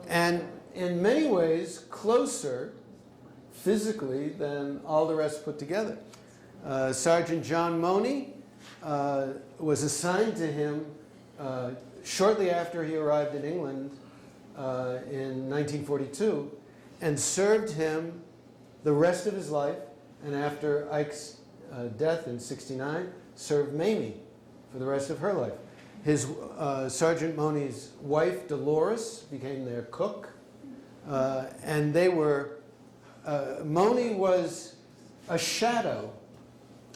And in many ways closer physically than all the rest put together. Sergeant John Money was assigned to him shortly after he arrived in England in 1942 and served him the rest of his life, and after Ike's death in '69, served Mamie for the rest of her life. His Sergeant Money's wife, Dolores, became their cook, and they were Money was a shadow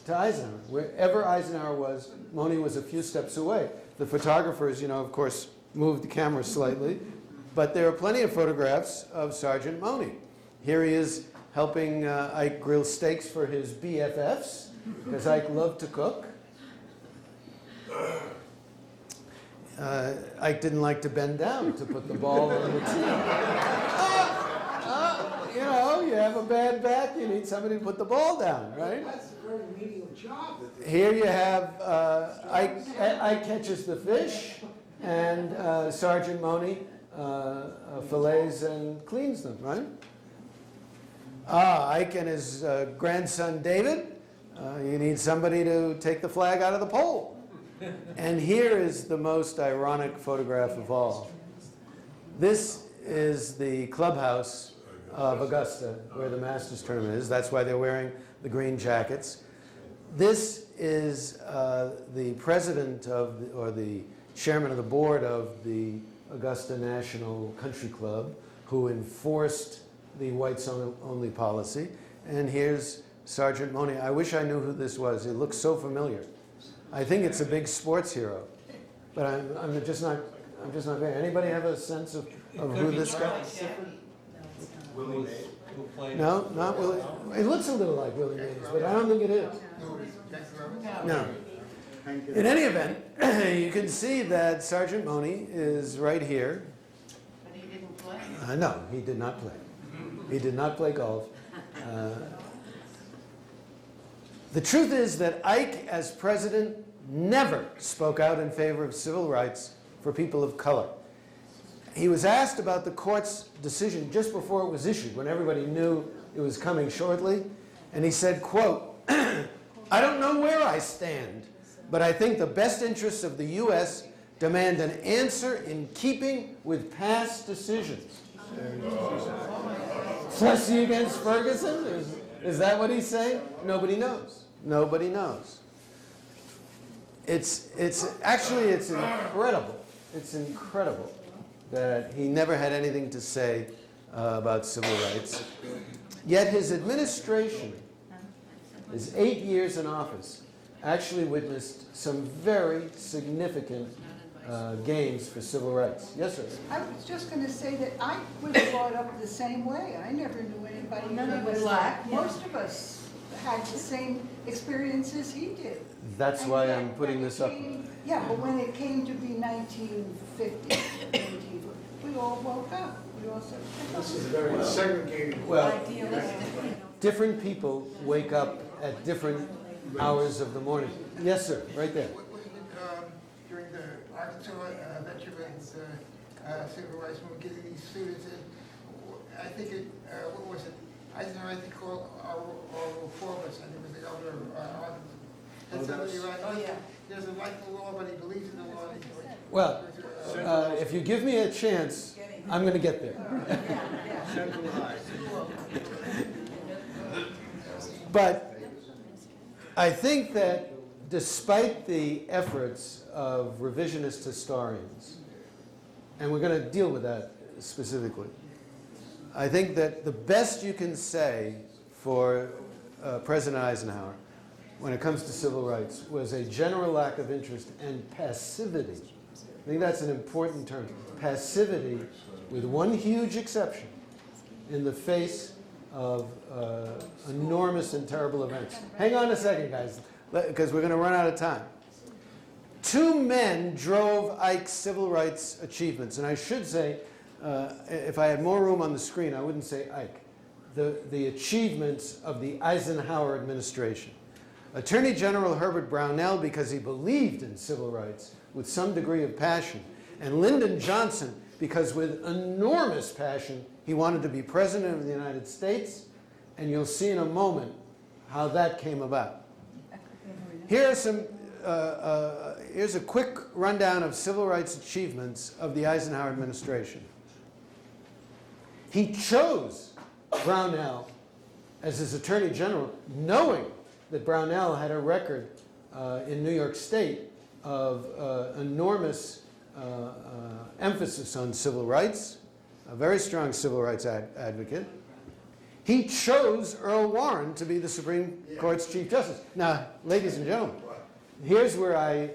to Eisenhower. Wherever Eisenhower was, Money was a few steps away. The photographers, of course, moved the camera slightly, but there are plenty of photographs of Sergeant Money. Here he is helping Ike grill steaks for his BFFs, because Ike loved to cook. Ike didn't like to bend down to put the ball on the tee. You have a bad back, you need somebody to put the ball down, right? That's a very menial job. Here you have Ike catches the fish, and Sergeant Money fillets and cleans them, right? Ike and his grandson David, you need somebody to take the flag out of the pole. And here is the most ironic photograph of all. This is the clubhouse of Augusta, where the Masters tournament is. That's why they're wearing the green jackets. This is the president of, or the chairman of the board of the Augusta National Country Club, who enforced the whites-only policy. And here's Sergeant Money. I wish I knew who this was. It looks so familiar. I think it's a big sports hero, but I'm just not there. Anybody have a sense of who this guy is? Willie Mays. No, not Willie. It looks a little like Willie Mays, but I don't think it is. No. In any event, you can see that Sergeant Money is right here. But he didn't play. No, he did not play. He did not play golf. The truth is that Ike, as president, never spoke out in favor of civil rights for people of color. He was asked about the court's decision just before it was issued, when everybody knew it was coming shortly, and he said, quote, "I don't know where I stand, but I think the best interests of the U.S. demand an answer in keeping with past decisions." Plessy against Ferguson? Is that what he's saying? Nobody knows. Nobody knows. It's incredible. It's incredible that he never had anything to say about civil rights. Yet his administration, his 8 years in office, actually witnessed some very significant gains for civil rights. Yes, sir? I was just going to say that I was brought up the same way. I never knew anybody None who of was us black. did, yeah. Most of us had the same experiences he did. That's And why yet I'm putting when this it up. came- Yeah, but when it came to be 1950, we all woke up. We all said, This is very segregated. Well, Idealistic. different people wake up at different hours of the morning. Yes, sir, right there. During the Arkansas veterans civil rights movement, getting these students in, I think it, what was it? Eisenhower, I think, called our reformers, I think it was the elder Arkansas. That's somebody right. Oh, yeah. He doesn't like the law, but he believes in the law. And he's like, Well, if you give me a chance, I'm going to get there. Central High. But I think that despite the efforts of revisionist historians, and we're going to deal with that specifically, I think that the best you can say for President Eisenhower when it comes to civil rights was a general lack of interest and passivity. I think that's an important term. Passivity, with one huge exception, in the face of enormous and terrible events. Hang on a second, guys, because we're going to run out of time. Two men drove Ike's civil rights achievements, and I should say, if I had more room on the screen, I wouldn't say Ike. The achievements of the Eisenhower administration. Attorney General Herbert Brownell, because he believed in civil rights with some degree of passion, and Lyndon Johnson, because with enormous passion, he wanted to be president of the United States, and you'll see in a moment how that came about. Here's a quick rundown of civil rights achievements of the Eisenhower administration. He chose Brownell as his Attorney General, knowing that Brownell had a record in New York State of enormous emphasis on civil rights, a very strong civil rights advocate. He chose Earl Warren to be the Supreme Court's Chief Justice. Now, ladies and gentlemen, here's where I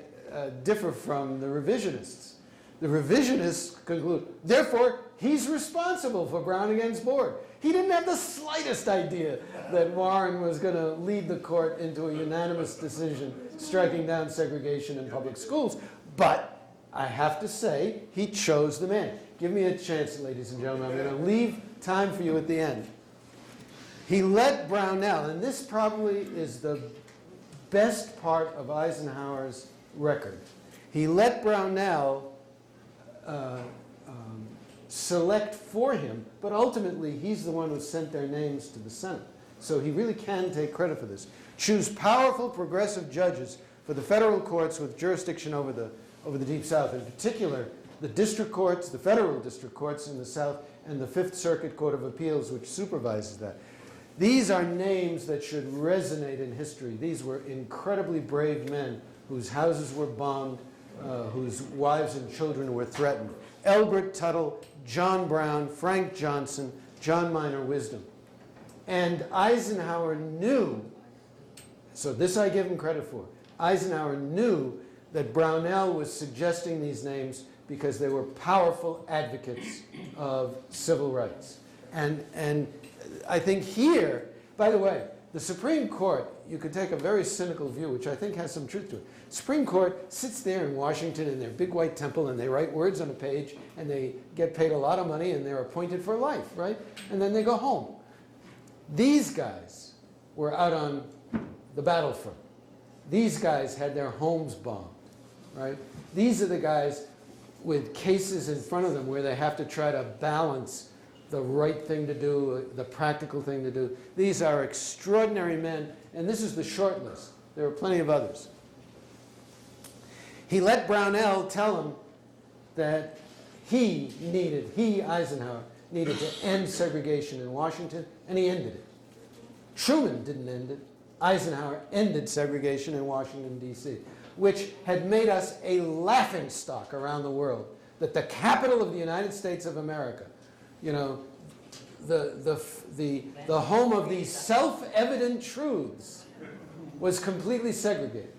differ from the revisionists. The revisionists conclude, therefore, he's responsible for Brown against Board. He didn't have the slightest idea that Warren was going to lead the court into a unanimous decision striking down segregation in public schools. But I have to say, he chose the man. Give me a chance, ladies and gentlemen. I'm going to leave time for you at the end. He let Brownell, and this probably is the best part of Eisenhower's record. He let Brownell select for him, but ultimately he's the one who sent their names to the Senate. So he really can take credit for this. Choose powerful progressive judges for the federal courts with jurisdiction over the Deep South, in particular the district courts, the federal district courts in the South, and the Fifth Circuit Court of Appeals, which supervises that. These are names that should resonate in history. These were incredibly brave men whose houses were bombed, whose wives and children were threatened. Elbert Tuttle, John Brown, Frank Johnson, John Minor Wisdom. And Eisenhower knew, so this I give him credit for, Eisenhower knew that Brownell was suggesting these names because they were powerful advocates of civil rights. And I think here, by the way, the Supreme Court, you could take a very cynical view, which I think has some truth to it. Supreme Court sits there in Washington in their big white temple, and they write words on a page, and they get paid a lot of money, and they're appointed for life, right? And then they go home. These guys were out on the battlefront. These guys had their homes bombed, right? These are the guys with cases in front of them where they have to try to balance the right thing to do, the practical thing to do. These are extraordinary men, and this is the short list. There are plenty of others. He let Brownell tell him that Eisenhower, needed to end segregation in Washington, and he ended it. Truman didn't end it. Eisenhower ended segregation in Washington, D.C., which had made us a laughingstock around the world, that the capital of the United States of America, you know, the home of these self-evident truths, was completely segregated.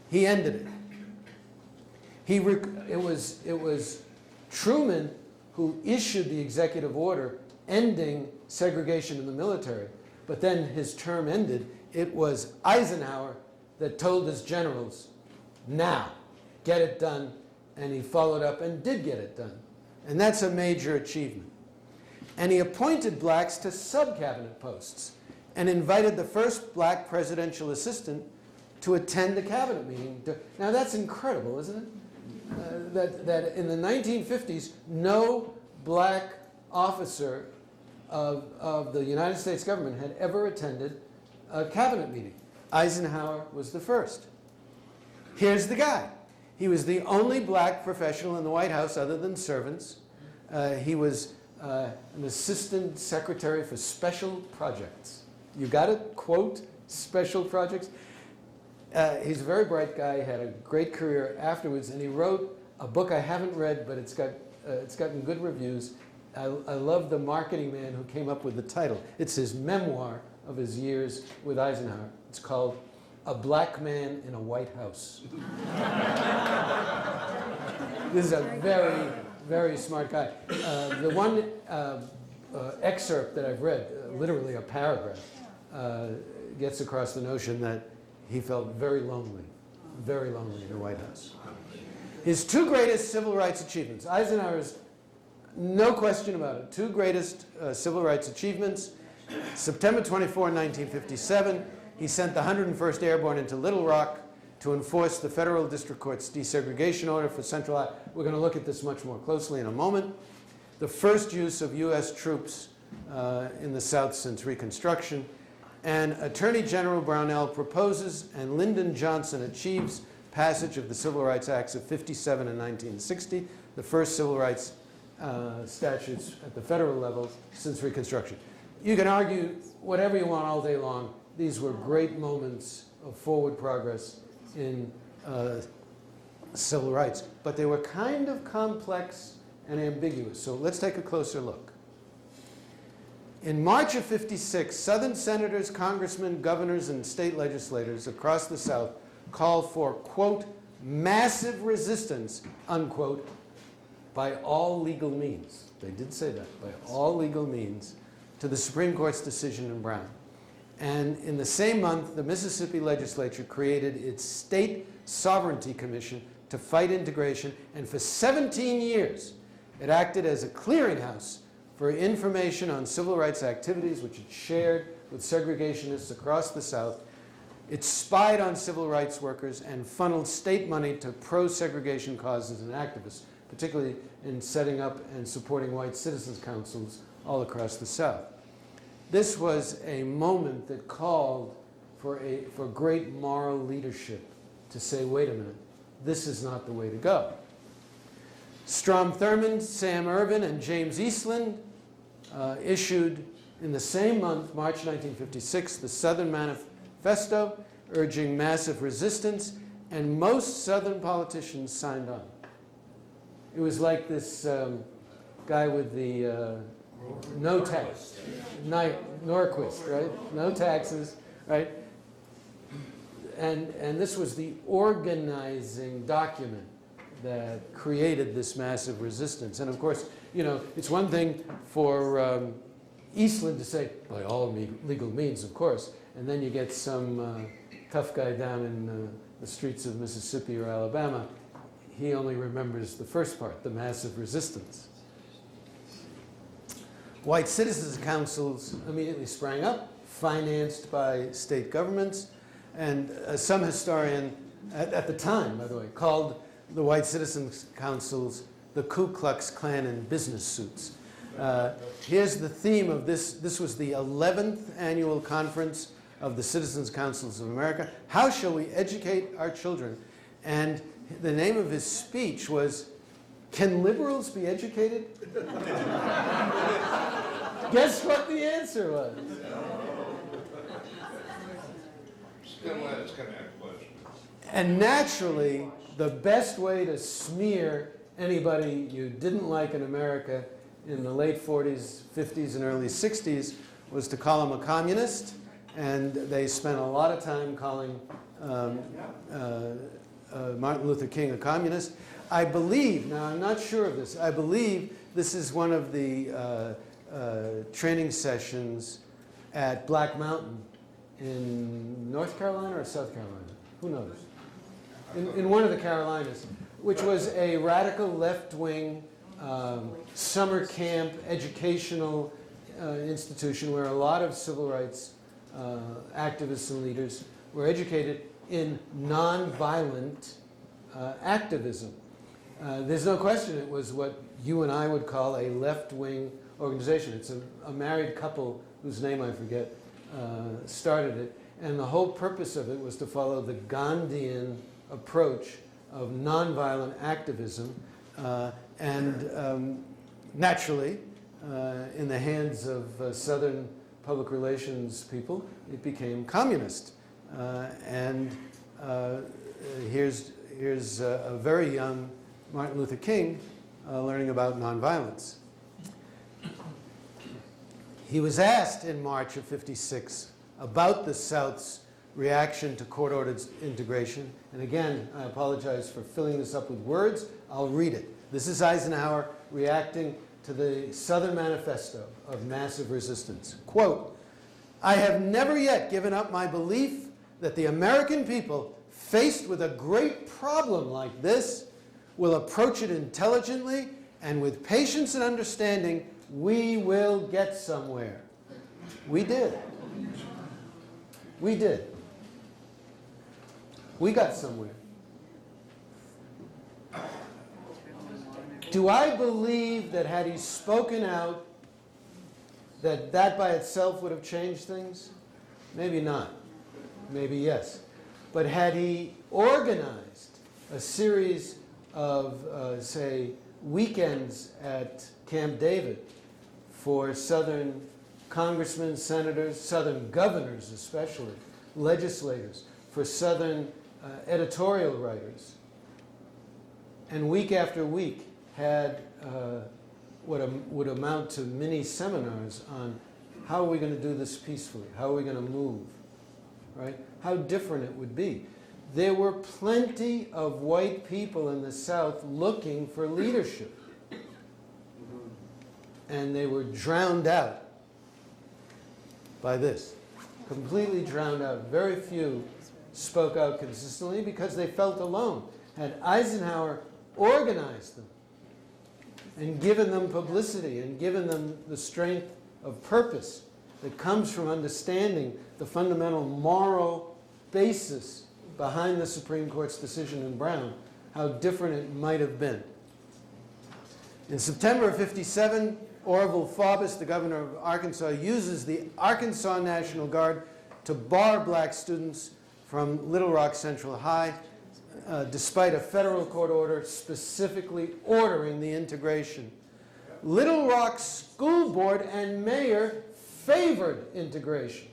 He ended it. It was Truman who issued the executive order ending segregation in the military, but then his term ended. It was Eisenhower that told his generals, now, get it done, and he followed up and did get it done. And that's a major achievement. And he appointed blacks to sub-cabinet posts and invited the first black presidential assistant to attend a cabinet meeting. Now that's incredible, isn't it? That in the 1950s, no black officer of the United States government had ever attended a cabinet meeting. Eisenhower was the first. Here's the guy. He was the only black professional in the White House other than servants. He was an assistant secretary for special projects. You got it? Quote, special projects. He's a very bright guy, had a great career afterwards, and he wrote a book I haven't read, but it's gotten good reviews. I love the marketing man who came up with the title. It's his memoir of his years with Eisenhower. It's called A Black Man in a White House. This is a very, very smart guy. The one excerpt that I've read, literally a paragraph, gets across the notion that he felt very lonely in the White House. His two greatest civil rights achievements, Eisenhower's, no question about it, two greatest civil rights achievements. September 24, 1957, he sent the 101st Airborne into Little Rock to enforce the federal district court's desegregation order for Central Iowa. We're going to look at this much more closely in a moment. The first use of U.S. troops in the South since Reconstruction. And Attorney General Brownell proposes, and Lyndon Johnson achieves passage of the Civil Rights Acts of 57 and 1960, the first civil rights statutes at the federal level since Reconstruction. You can argue whatever you want all day long. These were great moments of forward progress in civil rights, but they were kind of complex and ambiguous. So let's take a closer look. In March of '56, Southern senators, congressmen, governors, and state legislators across the South called for, quote, massive resistance, unquote, by all legal means. They did say that, by all legal means, to the Supreme Court's decision in Brown. And in the same month, the Mississippi legislature created its State Sovereignty Commission to fight integration, and for 17 years, it acted as a clearinghouse for information on civil rights activities, which it shared with segregationists across the South. It spied on civil rights workers and funneled state money to pro-segregation causes and activists, particularly in setting up and supporting white citizens' councils all across the South. This was a moment that called for great moral leadership to say, wait a minute, this is not the way to go. Strom Thurmond, Sam Ervin, and James Eastland issued in the same month, March 1956, the Southern Manifesto, urging massive resistance, and most Southern politicians signed on. It was like this guy with the no tax, Norquist, right? No taxes, right? And this was the organizing document that created this massive resistance. And of course, you know, it's one thing for Eastland to say, by all legal means, of course, and then you get some tough guy down in the streets of Mississippi or Alabama, he only remembers the first part, the massive resistance. White citizens' councils immediately sprang up, financed by state governments, and some historian at the time, by the way, called the white citizens' councils the Ku Klux Klan in business suits. Here's the theme of this. This was the 11th annual conference of the Citizens' Councils of America. How shall we educate our children? And the name of his speech was, "Can liberals be educated?" Guess what the answer was? Still asking that question. And naturally, the best way to smear anybody you didn't like in America in the late 40s, 50s, and early 60s was to call him a communist. And they spent a lot of time calling Martin Luther King a communist. I believe, now I'm not sure of this, I believe this is one of the training sessions at Black Mountain in North Carolina or South Carolina? Who knows? In one of the Carolinas, which was a radical left-wing summer camp educational institution where a lot of civil rights activists and leaders were educated in nonviolent activism. There's no question it was what you and I would call a left-wing organization. It's a married couple whose name I forget started it, and the whole purpose of it was to follow the Gandhian approach of nonviolent activism, and naturally, in the hands of Southern public relations people, it became communist. And here's a very young Martin Luther King learning about nonviolence. He was asked in March of '56 about the South's reaction to court-ordered integration. And again, I apologize for filling this up with words. I'll read it. This is Eisenhower reacting to the Southern Manifesto of massive resistance. Quote, "I have never yet given up my belief that the American people, faced with a great problem like this, will approach it intelligently, and with patience and understanding, we will get somewhere." We did. We did. We got somewhere. Do I believe that had he spoken out, that by itself would have changed things? Maybe not. Maybe yes. But had he organized a series of, say, weekends at Camp David for Southern congressmen, senators, Southern governors especially, legislators, for Southern editorial writers, and week after week had what would amount to mini seminars on how are we going to do this peacefully, how are we going to move, right? How different it would be. There were plenty of white people in the South looking for leadership, and they were drowned out by this, completely drowned out. Very few spoke out consistently because they felt alone. Had Eisenhower organized them and given them publicity and given them the strength of purpose that comes from understanding the fundamental moral basis behind the Supreme Court's decision in Brown, how different it might have been. In September of '57, Orville Faubus, the governor of Arkansas, uses the Arkansas National Guard to bar black students from Little Rock Central High. despite a federal court order specifically ordering the integration. Little Rock School Board and mayor favored integration.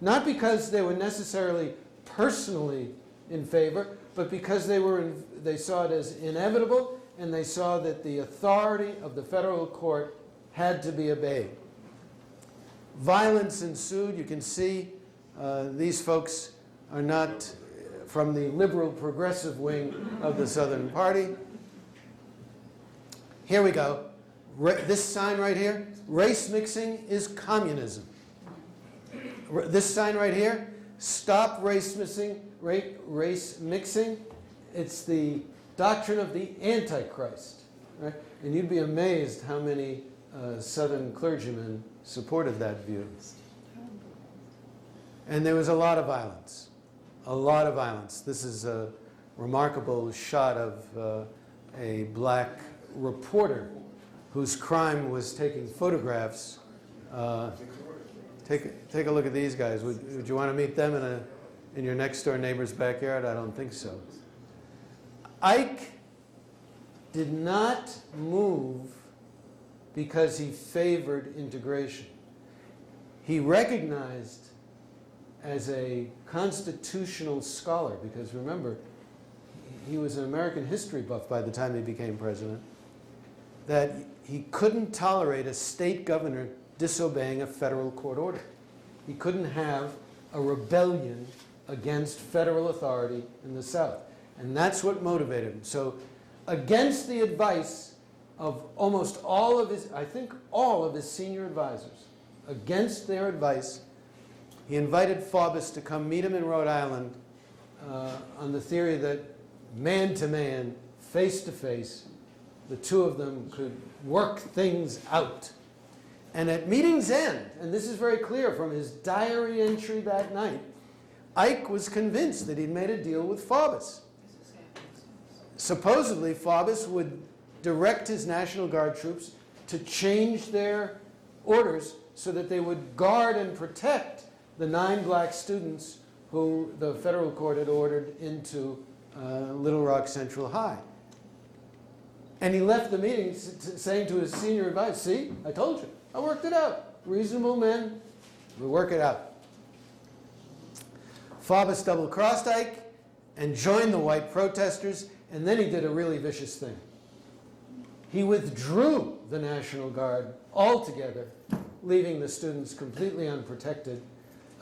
Not because they were necessarily personally in favor, but because they saw it as inevitable, and they saw that the authority of the federal court had to be obeyed. Violence ensued. You can see these folks are not from the liberal progressive wing of the Southern Party. Here we go. This sign right here, race mixing is communism. This sign right here, stop race mixing. It's the doctrine of the Antichrist. Right? And you'd be amazed how many Southern clergymen supported that view. And there was a lot of violence. A lot of violence. This is a remarkable shot of a black reporter whose crime was taking photographs. Take a look at these guys. Would you want to meet them in your next door neighbor's backyard? I don't think so. Ike did not move because he favored integration. He recognized as a constitutional scholar, because remember, he was an American history buff by the time he became president, that he couldn't tolerate a state governor disobeying a federal court order. He couldn't have a rebellion against federal authority in the South. And that's what motivated him. So against the advice of almost all of his, I think all of his senior advisors, against their advice, he invited Faubus to come meet him in Rhode Island on the theory that man to man, face to face, the two of them could work things out. And at meeting's end, and this is very clear from his diary entry that night, Ike was convinced that he'd made a deal with Faubus. Supposedly, Faubus would direct his National Guard troops to change their orders so that they would guard and protect the 9 black students who the federal court had ordered into Little Rock Central High. And he left the meeting saying to his senior advisor, see, I told you, I worked it out. Reasonable men, we work it out. Faubus double-crossed Ike and joined the white protesters, and then he did a really vicious thing. He withdrew the National Guard altogether, leaving the students completely unprotected.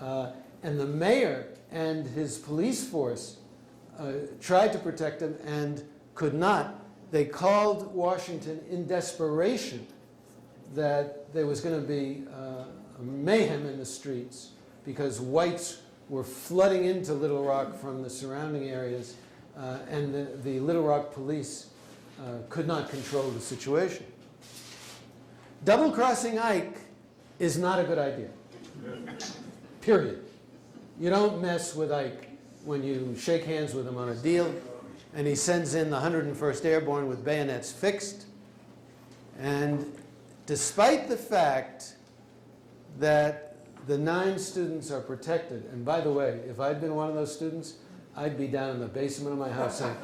And the mayor and his police force tried to protect him and could not. They called Washington in desperation that there was going to be a mayhem in the streets because whites were flooding into Little Rock from the surrounding areas, and the Little Rock police could not control the situation. Double-crossing Ike is not a good idea. Period. You don't mess with Ike when you shake hands with him on a deal, and he sends in the 101st Airborne with bayonets fixed. And despite the fact that the 9 students are protected, and by the way, if I'd been one of those students, I'd be down in the basement of my house saying,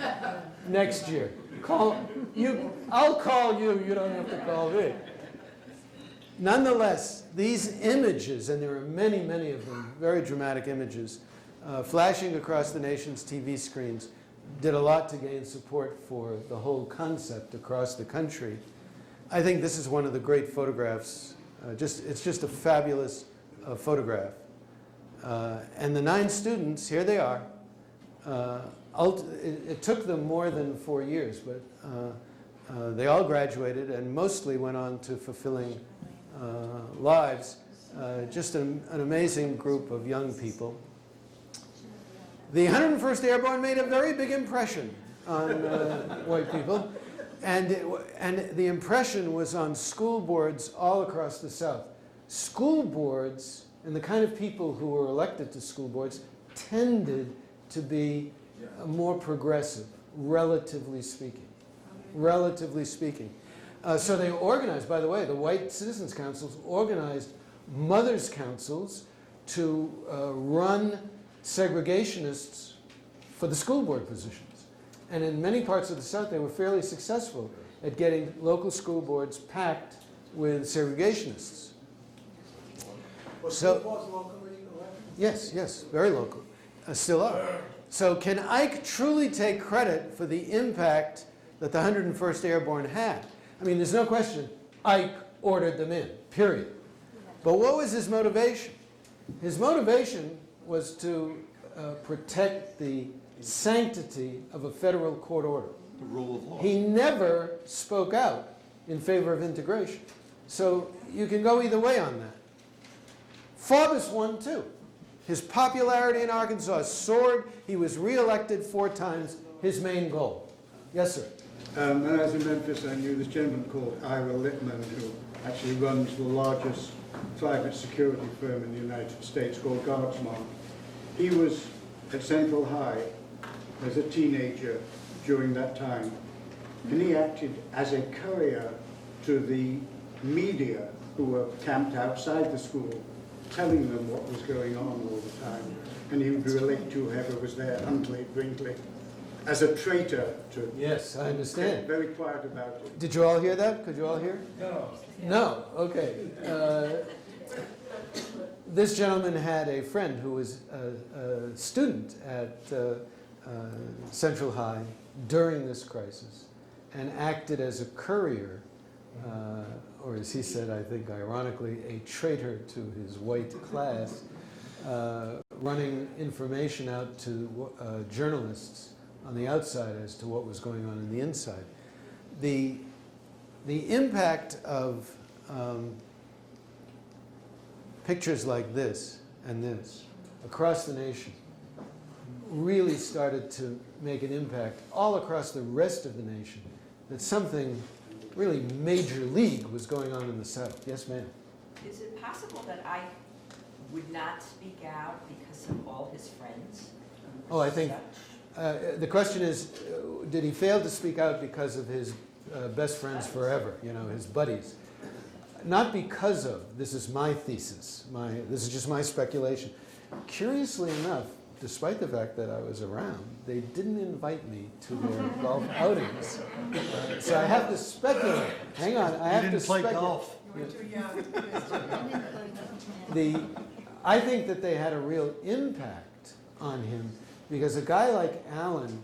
next year, I'll call you, you don't have to call me. Nonetheless, these images, and there are many, many of them, very dramatic images, flashing across the nation's TV screens, did a lot to gain support for the whole concept across the country. I think this is one of the great photographs. It's just a fabulous photograph. And the 9 students, here they are. It took them more than 4 years, but they all graduated and mostly went on to fulfilling lives. Just an amazing group of young people. The 101st Airborne made a very big impression on white people, and the impression was on school boards all across the South. School boards and the kind of people who were elected to school boards tended to be more progressive, relatively speaking. Relatively speaking. So they organized, by the way, the white citizens' councils organized mothers' councils to run segregationists for the school board positions. And in many parts of the South, they were fairly successful at getting local school boards packed with segregationists. Was So- school boards locally elected? Yes, very local. Still are. So can Ike truly take credit for the impact that the 101st Airborne had? I mean, there's no question Ike ordered them in, period. But what was his motivation? His motivation was to protect the sanctity of a federal court order. The rule of law. He never spoke out in favor of integration. So you can go either way on that. Faubus won too. His popularity in Arkansas soared. He was reelected 4 times. His main goal. Yes, sir. When I was in Memphis, I knew this gentleman called Ira Littman, who actually runs the largest private security firm in the United States called Guardsman. He was at Central High as a teenager during that time, and he acted as a courier to the media who were camped outside the school, telling them what was going on all the time. And he would relate to whoever was there, Huntley, Brinkley, as a traitor to... Yes, I understand. Very quiet about it. Did you all hear that? Could you all hear? No. No, okay. This gentleman had a friend who was a student at Central High during this crisis and acted as a courier, or as he said, I think ironically, a traitor to his white class, running information out to journalists on the outside as to what was going on in the inside. The impact of pictures like this and this across the nation really started to make an impact all across the rest of the nation, that something really major league was going on in the South. Yes, ma'am. Is it possible that I would not speak out because of all his friends? Oh, I think the question is, did he fail to speak out because of his best friends forever, his buddies? Not because of, this is my thesis, this is just my speculation. Curiously enough, despite the fact that I was around, they didn't invite me to their golf outings. So I have to speculate. Hang on, I have to speculate. You didn't play golf. I think that they had a real impact on him because a guy like Allen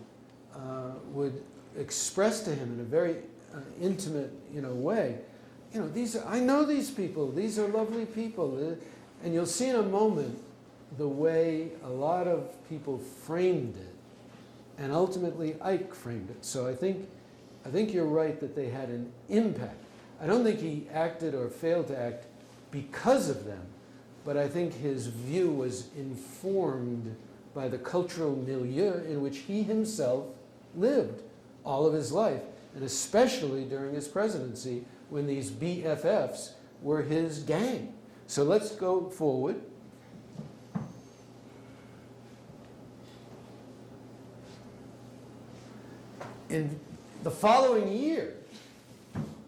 would express to him in a very intimate, way, I know these people. These are lovely people. And you'll see in a moment the way a lot of people framed it, and ultimately Ike framed it. So I think you're right that they had an impact. I don't think he acted or failed to act because of them, but I think his view was informed by the cultural milieu in which he himself lived all of his life, and especially during his presidency when these BFFs were his gang. So let's go forward. In the following year,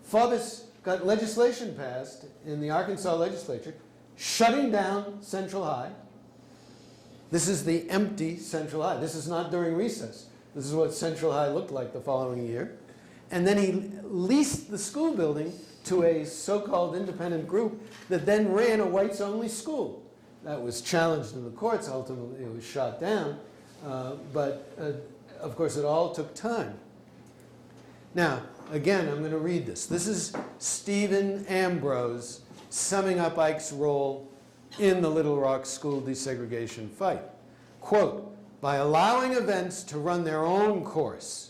Faubus got legislation passed in the Arkansas legislature shutting down Central High. This is the empty Central High. This is not during recess. This is what Central High looked like the following year. And then he leased the school building to a so-called independent group that then ran a whites-only school. That was challenged in the courts. Ultimately, it was shot down. But of course, it all took time. Now, again, I'm going to read this. This is Stephen Ambrose summing up Ike's role in the Little Rock school desegregation fight. Quote, by allowing events to run their own course,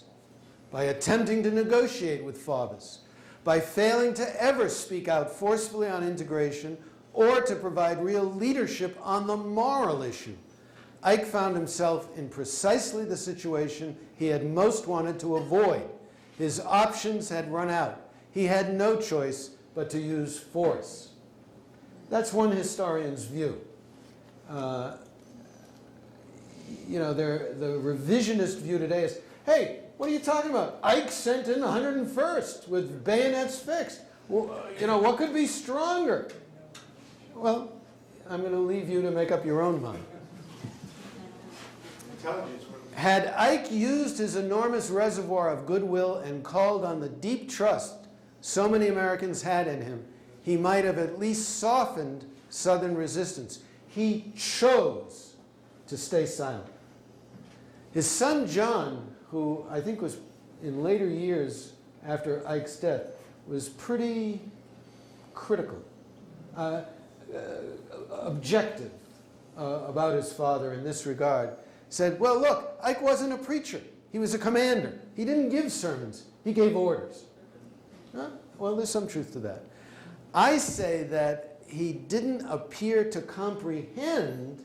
by attempting to negotiate with Faubus, by failing to ever speak out forcefully on integration or to provide real leadership on the moral issue, Ike found himself in precisely the situation he had most wanted to avoid. His options had run out. He had no choice but to use force. That's one historian's view. The revisionist view today is, hey, what are you talking about? Ike sent in the 101st with bayonets fixed. Well, what could be stronger? Well, I'm going to leave you to make up your own mind. Intelligence would have Had Ike used his enormous reservoir of goodwill and called on the deep trust so many Americans had in him, he might have at least softened Southern resistance. He chose to stay silent. His son John, who I think was in later years after Ike's death, was pretty critical, objective about his father in this regard. Said, well, look, Ike wasn't a preacher. He was a commander. He didn't give sermons. He gave orders. Huh? Well, there's some truth to that. I say that he didn't appear to comprehend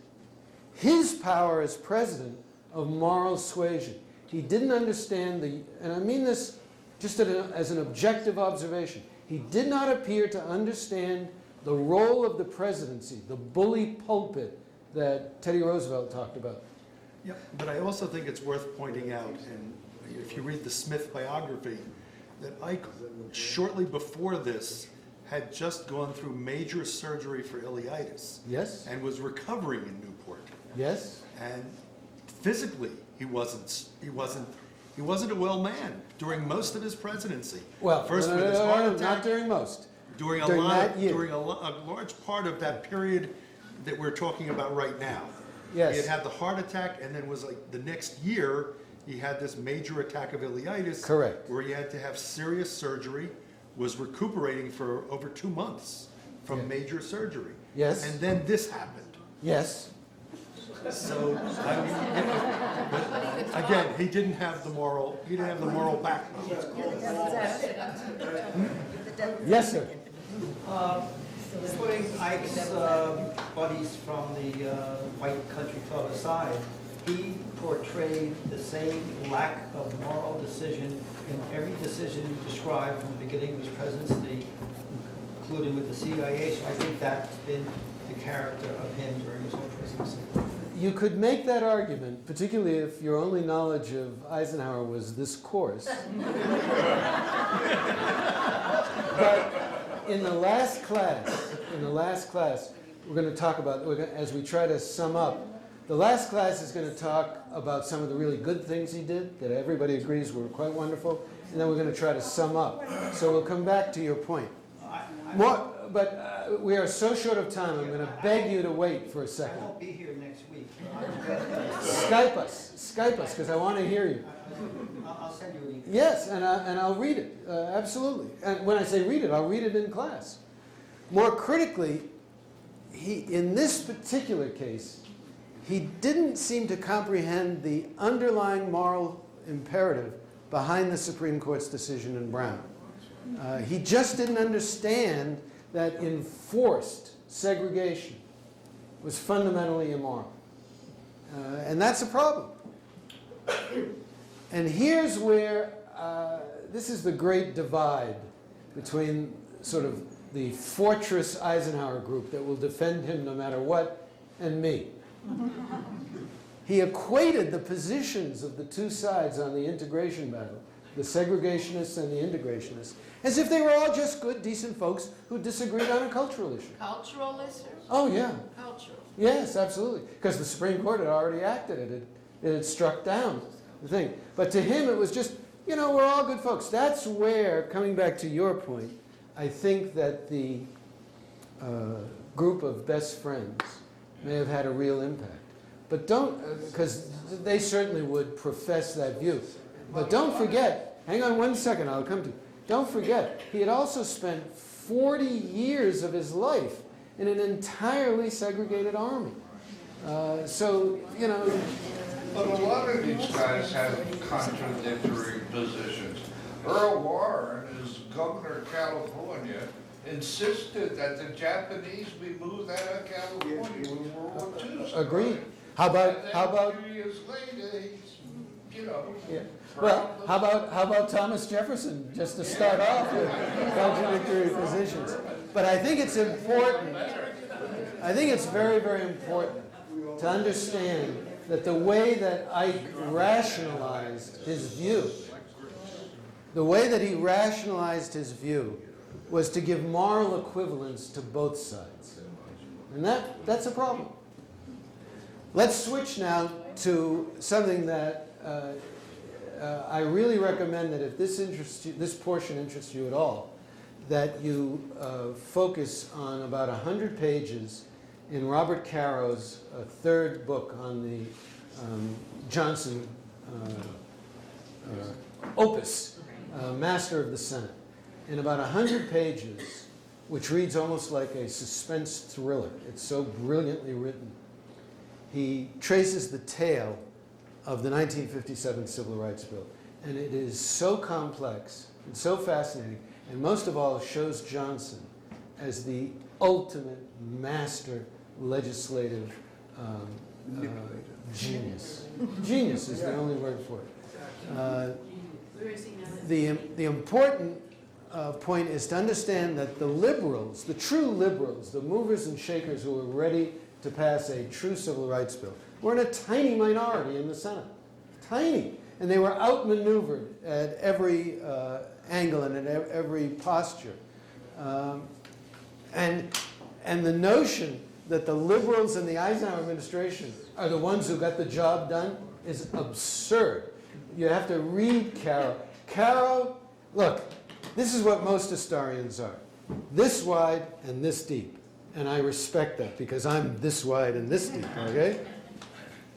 his power as president of moral suasion. He didn't understand and I mean this just as an objective observation, he did not appear to understand the role of the presidency, the bully pulpit that Teddy Roosevelt talked about. Yeah, but I also think it's worth pointing out, and if you read the Smith biography, that Ike, shortly before this, had just gone through major surgery for ileitis. Yes? And was recovering in Newport. Yes? And physically, he wasn't a well man during most of his presidency. Well, first with his heart attack, not during most. during a large part of that period that we're talking about right now. Yes. He had the heart attack, and then was like the next year he had this major attack of ileitis. Correct. Where he had to have serious surgery, was recuperating for over 2 months from major surgery. Yes. And then this happened. Yes. So, I mean, but again, he didn't have the moral backbone. Yes, sir. Putting Ike's buddies from the white country club aside, he portrayed the same lack of moral decision in every decision he described from the beginning of his presidency, including with the CIA. So I think that's been the character of him during his whole presidency. You could make that argument, particularly if your only knowledge of Eisenhower was this course. But in the last class, we're going to talk about, as we try to sum up, the last class is going to talk about some of the really good things he did that everybody agrees were quite wonderful, and then we're going to try to sum up. So we'll come back to your point. But we are so short of time, I'm going to beg you to wait for a I second. won't be here next week. Skype us, because I want to hear you. I'll send you an email. Yes, and I'll read it, absolutely. And when I say read it, I'll read it in class. More critically, in this particular case, he didn't seem to comprehend the underlying moral imperative behind the Supreme Court's decision in Brown. He just didn't understand that enforced segregation was fundamentally immoral. And that's a problem. And here's where, this is the great divide between sort of the fortress Eisenhower group that will defend him no matter what, and me. He equated the positions of the two sides on the integration battle, the segregationists and the integrationists, as if they were all just good, decent folks who disagreed on a cultural issue. Cultural issues? Oh, yeah. Cultural. Yes, absolutely. Because the Supreme Court had already acted it. It had struck down the thing. But to him, it was just, we're all good folks. That's where, coming back to your point, I think that the group of best friends may have had a real impact. But because they certainly would profess that view. But don't forget, hang on one second, I'll come to you. Don't forget, he had also spent 40 years of his life in an entirely segregated army. But a lot of these guys have contradictory positions. Earl Warren, as governor of California, insisted that the Japanese be moved out of California when World War II started. Agreed. How about? A few years later, he's, Yeah. Well, how about Thomas Jefferson, just to start off with contradictory positions? But I think it's important. I think it's very, very important to understand that the way that Ike rationalized his view, was to give moral equivalence to both sides. And that's a problem. Let's switch now to something that I really recommend that if this portion interests you at all, that you focus on about 100 pages in Robert Caro's third book on the Johnson opus, Master of the Senate. In about 100 pages, which reads almost like a suspense thriller. It's so brilliantly written. He traces the tale of the 1957 Civil Rights Bill. And it is so complex and so fascinating, and most of all shows Johnson as the ultimate master legislative genius. Genius is the only word for it. The important point is to understand that the liberals, the true liberals, the movers and shakers who were ready to pass a true civil rights bill, were in a tiny minority in the Senate. Tiny. And they were outmaneuvered at every angle and at every posture. And the notion that the liberals in the Eisenhower administration are the ones who got the job done is absurd. You have to read Caro. Caro, look, this is what most historians are. This wide and this deep. And I respect that because I'm this wide and this deep, okay?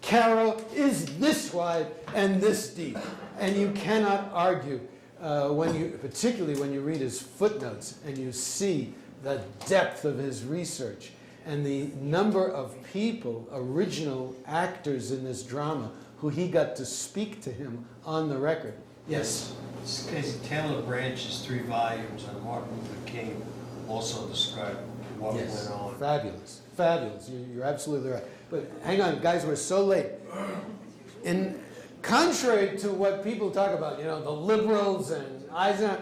Caro is this wide and this deep. And you cannot argue, particularly when you read his footnotes and you see the depth of his research and the number of people, original actors in this drama, who he got to speak to him on the record. Yes? Stacy, Taylor Branch's 3 volumes on Martin Luther King also describe what went on. Fabulous, fabulous. You're absolutely right. But hang on, guys, we're so late. Contrary to what people talk about, the liberals and Eisenhower,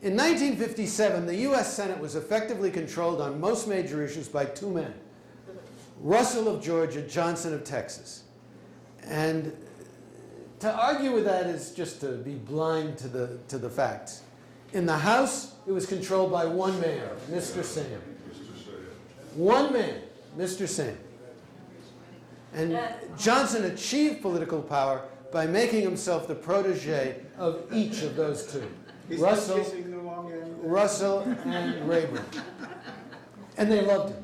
in 1957, the U.S. Senate was effectively controlled on most major issues by 2 men, Russell of Georgia, Johnson of Texas. And to argue with that is just to be blind to the facts. In the House, it was controlled by 1 man, Mr. Sam. 1 man, Mr. Sam. And Johnson achieved political power by making himself the protege of each of those 2. Russell and Rayburn. And they loved him.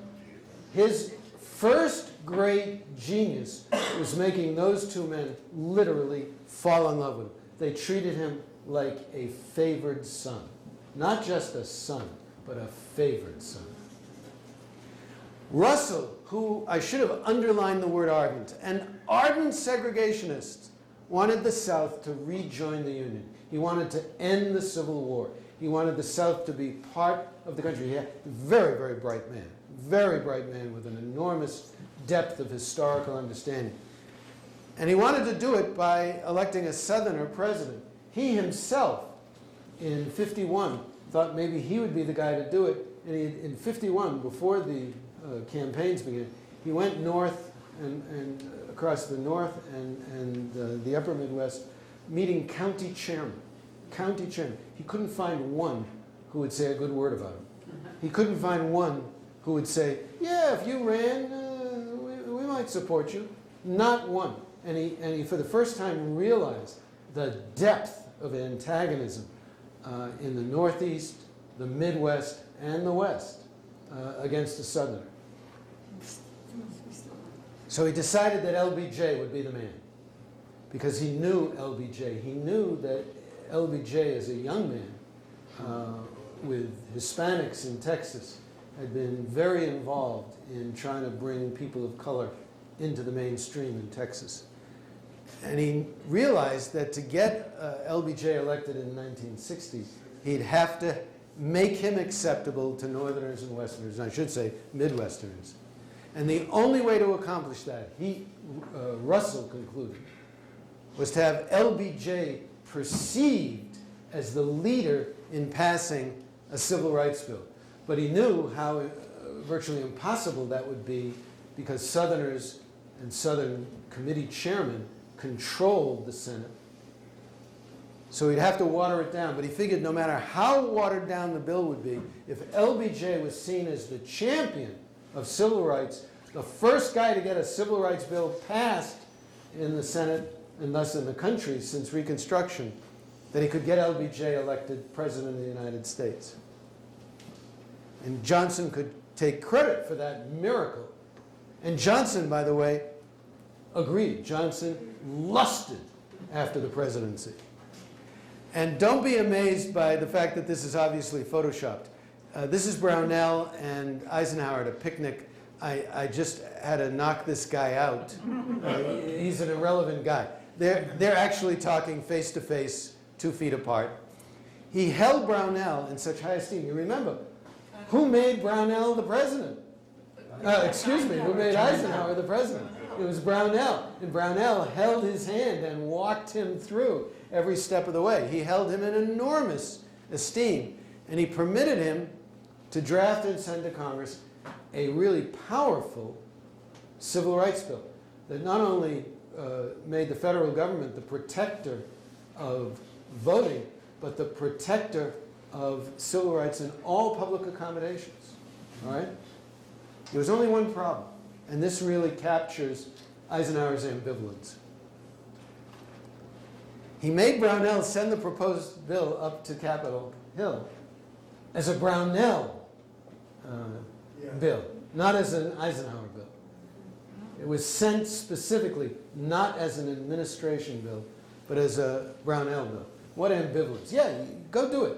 His first great genius was making those 2 men literally fall in love with him. They treated him like a favored son. Not just a son, but a favored son. Russell, who I should have underlined the word ardent, an ardent segregationist, wanted the South to rejoin the Union. He wanted to end the Civil War. He wanted the South to be part of the country. He had a very, very bright man with an enormous depth of historical understanding. And he wanted to do it by electing a Southerner president. He himself, in 51, thought maybe he would be the guy to do it. And in 51, before the campaigns began, he went north and across the north and the upper Midwest, meeting county chairmen. County chairman. He couldn't find one who would say a good word about him. He couldn't find one who would say, yeah, if you ran, we might support you. Not one. And he for the first time realized the depth of antagonism in the Northeast, the Midwest, and the West against the Southerner. So he decided that LBJ would be the man because he knew LBJ. He knew that LBJ, as a young man with Hispanics in Texas, had been very involved in trying to bring people of color into the mainstream in Texas. And he realized that to get LBJ elected in the 1960s, he'd have to make him acceptable to Northerners and Westerners, and I should say Midwesterners. And the only way to accomplish that, Russell concluded, was to have LBJ perceived as the leader in passing a civil rights bill. But he knew how virtually impossible that would be because Southerners and Southern committee chairmen controlled the Senate. So he'd have to water it down. But he figured no matter how watered down the bill would be, if LBJ was seen as the champion of civil rights, the first guy to get a civil rights bill passed in the Senate and thus in the country since Reconstruction that he could get LBJ elected President of the United States. And Johnson could take credit for that miracle. And Johnson, by the way, agreed. Johnson lusted after the presidency. And don't be amazed by the fact that this is obviously photoshopped. This is Brownell and Eisenhower at a picnic. I just had to knock this guy out. He's an irrelevant guy. They're actually talking face to face, 2 feet apart. He held Brownell in such high esteem. You remember, who made Brownell the president? Who made Eisenhower the president? It was Brownell. And Brownell held his hand and walked him through every step of the way. He held him in enormous esteem. And he permitted him to draft and send to Congress a really powerful civil rights bill that not only made the federal government the protector of voting, but the protector of civil rights in all public accommodations. All right? There was only one problem, and this really captures Eisenhower's ambivalence. He made Brownell send the proposed bill up to Capitol Hill as a Brownell bill, not as an Eisenhower bill. It was sent specifically not as an administration bill, but as a Brownell bill. What ambivalence. Yeah, go do it,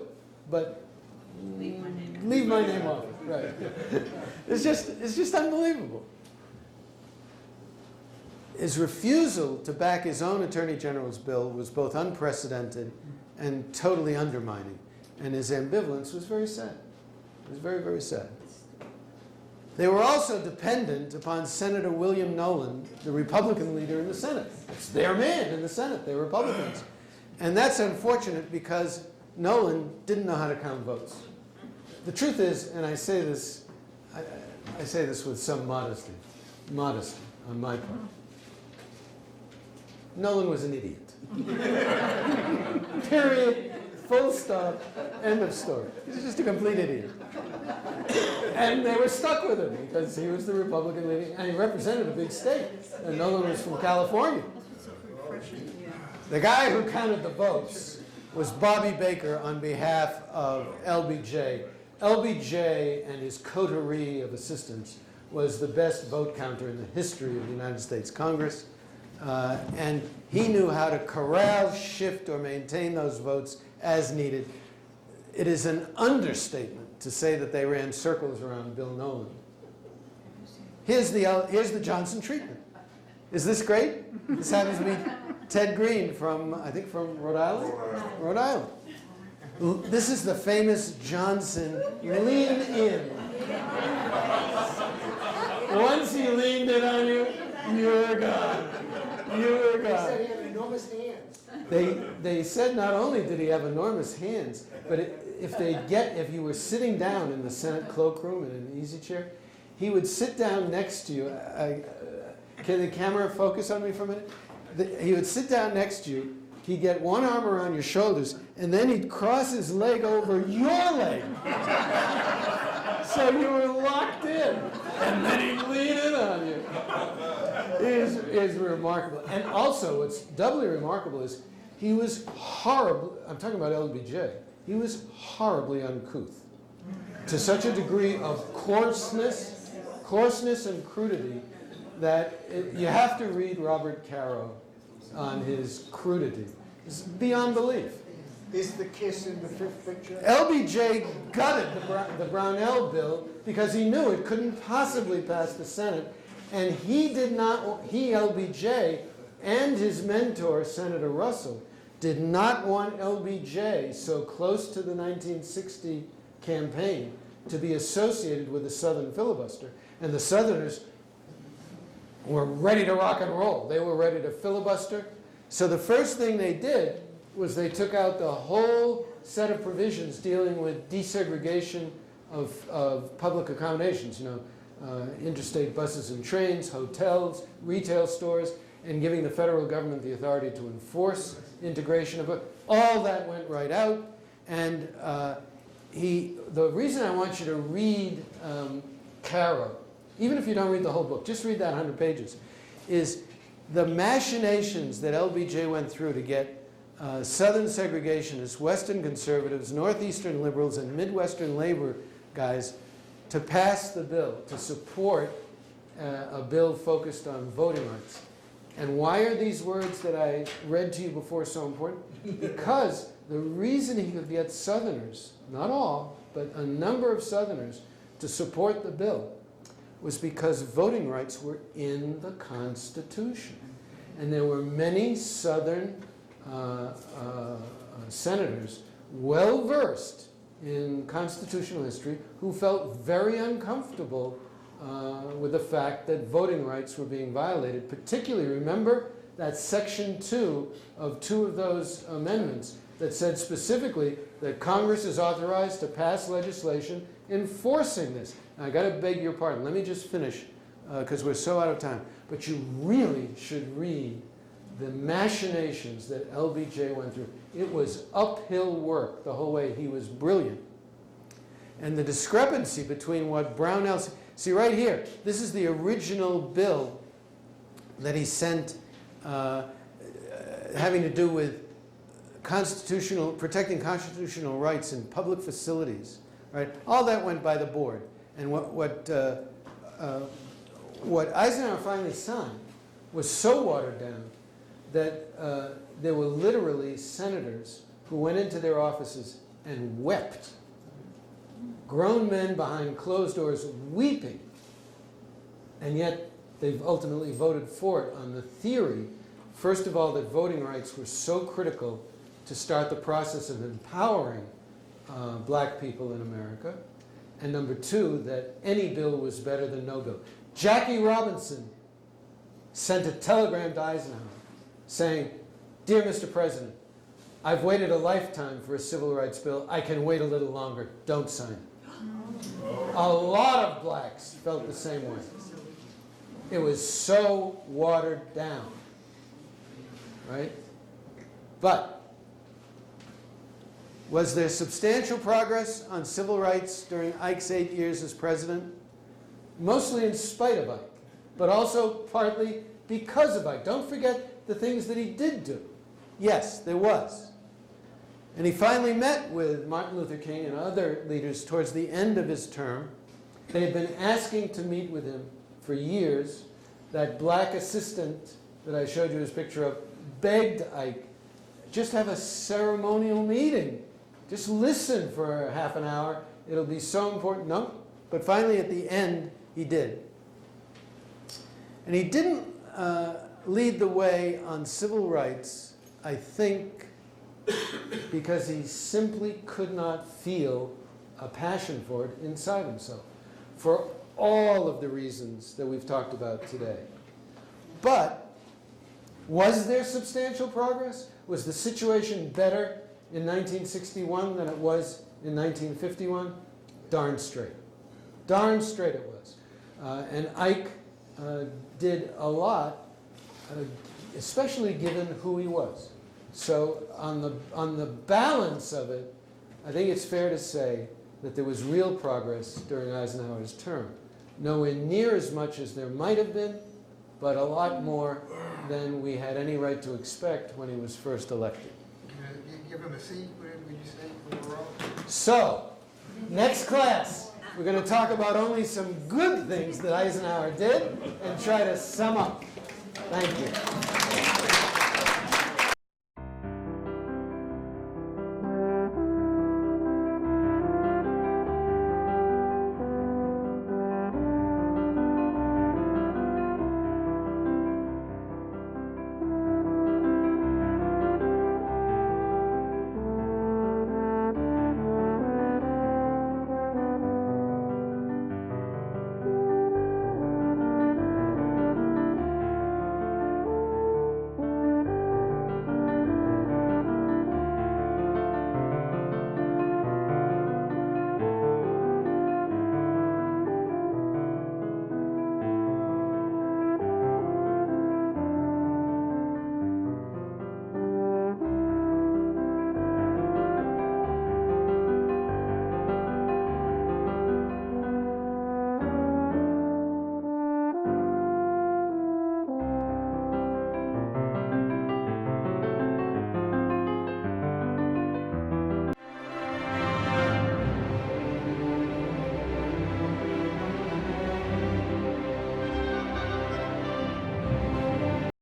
but leave my name off it. Right. It's just unbelievable. His refusal to back his own Attorney General's bill was both unprecedented and totally undermining. And his ambivalence was very sad. It was very, very sad. They were also dependent upon Senator William Nolan, the Republican leader in the Senate. It's their man in the Senate. They're Republicans. And that's unfortunate because Nolan didn't know how to count votes. The truth is, and I say this with some modesty on my part, Nolan was an idiot. Period. Full stop. End of story. He's just a complete idiot. And they were stuck with him because he was the Republican leader and he represented a big state. And Nolan was from California. The guy who counted the votes was Bobby Baker on behalf of LBJ. LBJ and his coterie of assistants was the best vote counter in the history of the United States Congress. And he knew how to corral, shift, or maintain those votes as needed. It is an understatement to say that they ran circles around Bill Nolan. Here's the Johnson treatment. Is this great? This happens to be Ted Green from, I think from Rhode Island? Rhode Island. This is the famous Johnson lean in. Once he leaned in on you, you were gone. You were They gone. said he had enormous hands. They said not only did he have enormous hands, but if you were sitting down in the Senate cloakroom in an easy chair, he would sit down next to you. Can the camera focus on me for a minute? He would sit down next to you. He'd get one arm around your shoulders, and then he'd cross his leg over your leg. So you were locked in, and then he'd lean in on you. It is remarkable. And also, what's doubly remarkable is he was horrible. I'm talking about LBJ. He was horribly uncouth, to such a degree of coarseness and crudity that you have to read Robert Caro on his crudity. It's beyond belief. Is the kiss in the fifth picture? LBJ gutted the Brownell bill because he knew it couldn't possibly pass the Senate, and he, LBJ, and his mentor, Senator Russell, did not want LBJ so close to the 1960 campaign to be associated with the Southern filibuster. And the Southerners were ready to rock and roll. They were ready to filibuster. So the first thing they did was they took out the whole set of provisions dealing with desegregation of public accommodations, interstate buses and trains, hotels, retail stores, and giving the federal government the authority to enforce integration of it. All that went right out. And the reason I want you to read Caro, even if you don't read the whole book, just read that 100 pages, is the machinations that LBJ went through to get Southern segregationists, Western conservatives, Northeastern liberals, and Midwestern labor guys to pass the bill, to support a bill focused on voting rights. And why are these words that I read to you before so important? Because the reason he could get Southerners, not all, but a number of Southerners, to support the bill was because voting rights were in the Constitution. And there were many Southern senators well-versed in constitutional history who felt very uncomfortable with the fact that voting rights were being violated. Particularly, remember that Section 2 of two of those amendments that said specifically that Congress is authorized to pass legislation enforcing this. Now, I got to beg your pardon. Let me just finish because we're so out of time. But you really should read the machinations that LBJ went through. It was uphill work the whole way. He was brilliant. And the discrepancy between what Brownell... See, right here, this is the original bill that he sent having to do with protecting constitutional rights in public facilities. Right? All that went by the board. And what Eisenhower finally signed was so watered down that there were literally senators who went into their offices and wept. Grown men behind closed doors weeping. And yet they've ultimately voted for it on the theory, first of all, that voting rights were so critical to start the process of empowering black people in America. And number two, that any bill was better than no bill. Jackie Robinson sent a telegram to Eisenhower saying, "Dear Mr. President, I've waited a lifetime for a civil rights bill. I can wait a little longer. Don't sign it." A lot of blacks felt the same way. It was so watered down, right? But was there substantial progress on civil rights during Ike's 8 years as president? Mostly in spite of Ike, but also partly because of Ike. Don't forget the things that he did do. Yes, there was. And he finally met with Martin Luther King and other leaders towards the end of his term. They had been asking to meet with him for years. That black assistant that I showed you his picture of begged Ike, just have a ceremonial meeting. Just listen for half an hour. It'll be so important. No, but finally at the end, he did. And he didn't lead the way on civil rights, I think, because he simply could not feel a passion for it inside himself, for all of the reasons that we've talked about today. But was there substantial progress? Was the situation better in 1961 than it was in 1951? Darn straight. Darn straight it was. And Ike did a lot, especially given who he was. So on the balance of it, I think it's fair to say that there was real progress during Eisenhower's term. Nowhere near as much as there might have been, but a lot more than we had any right to expect when he was first elected. Give him a seat, whatever you say, overall. So, next class, we're going to talk about only some good things that Eisenhower did and try to sum up. Thank you.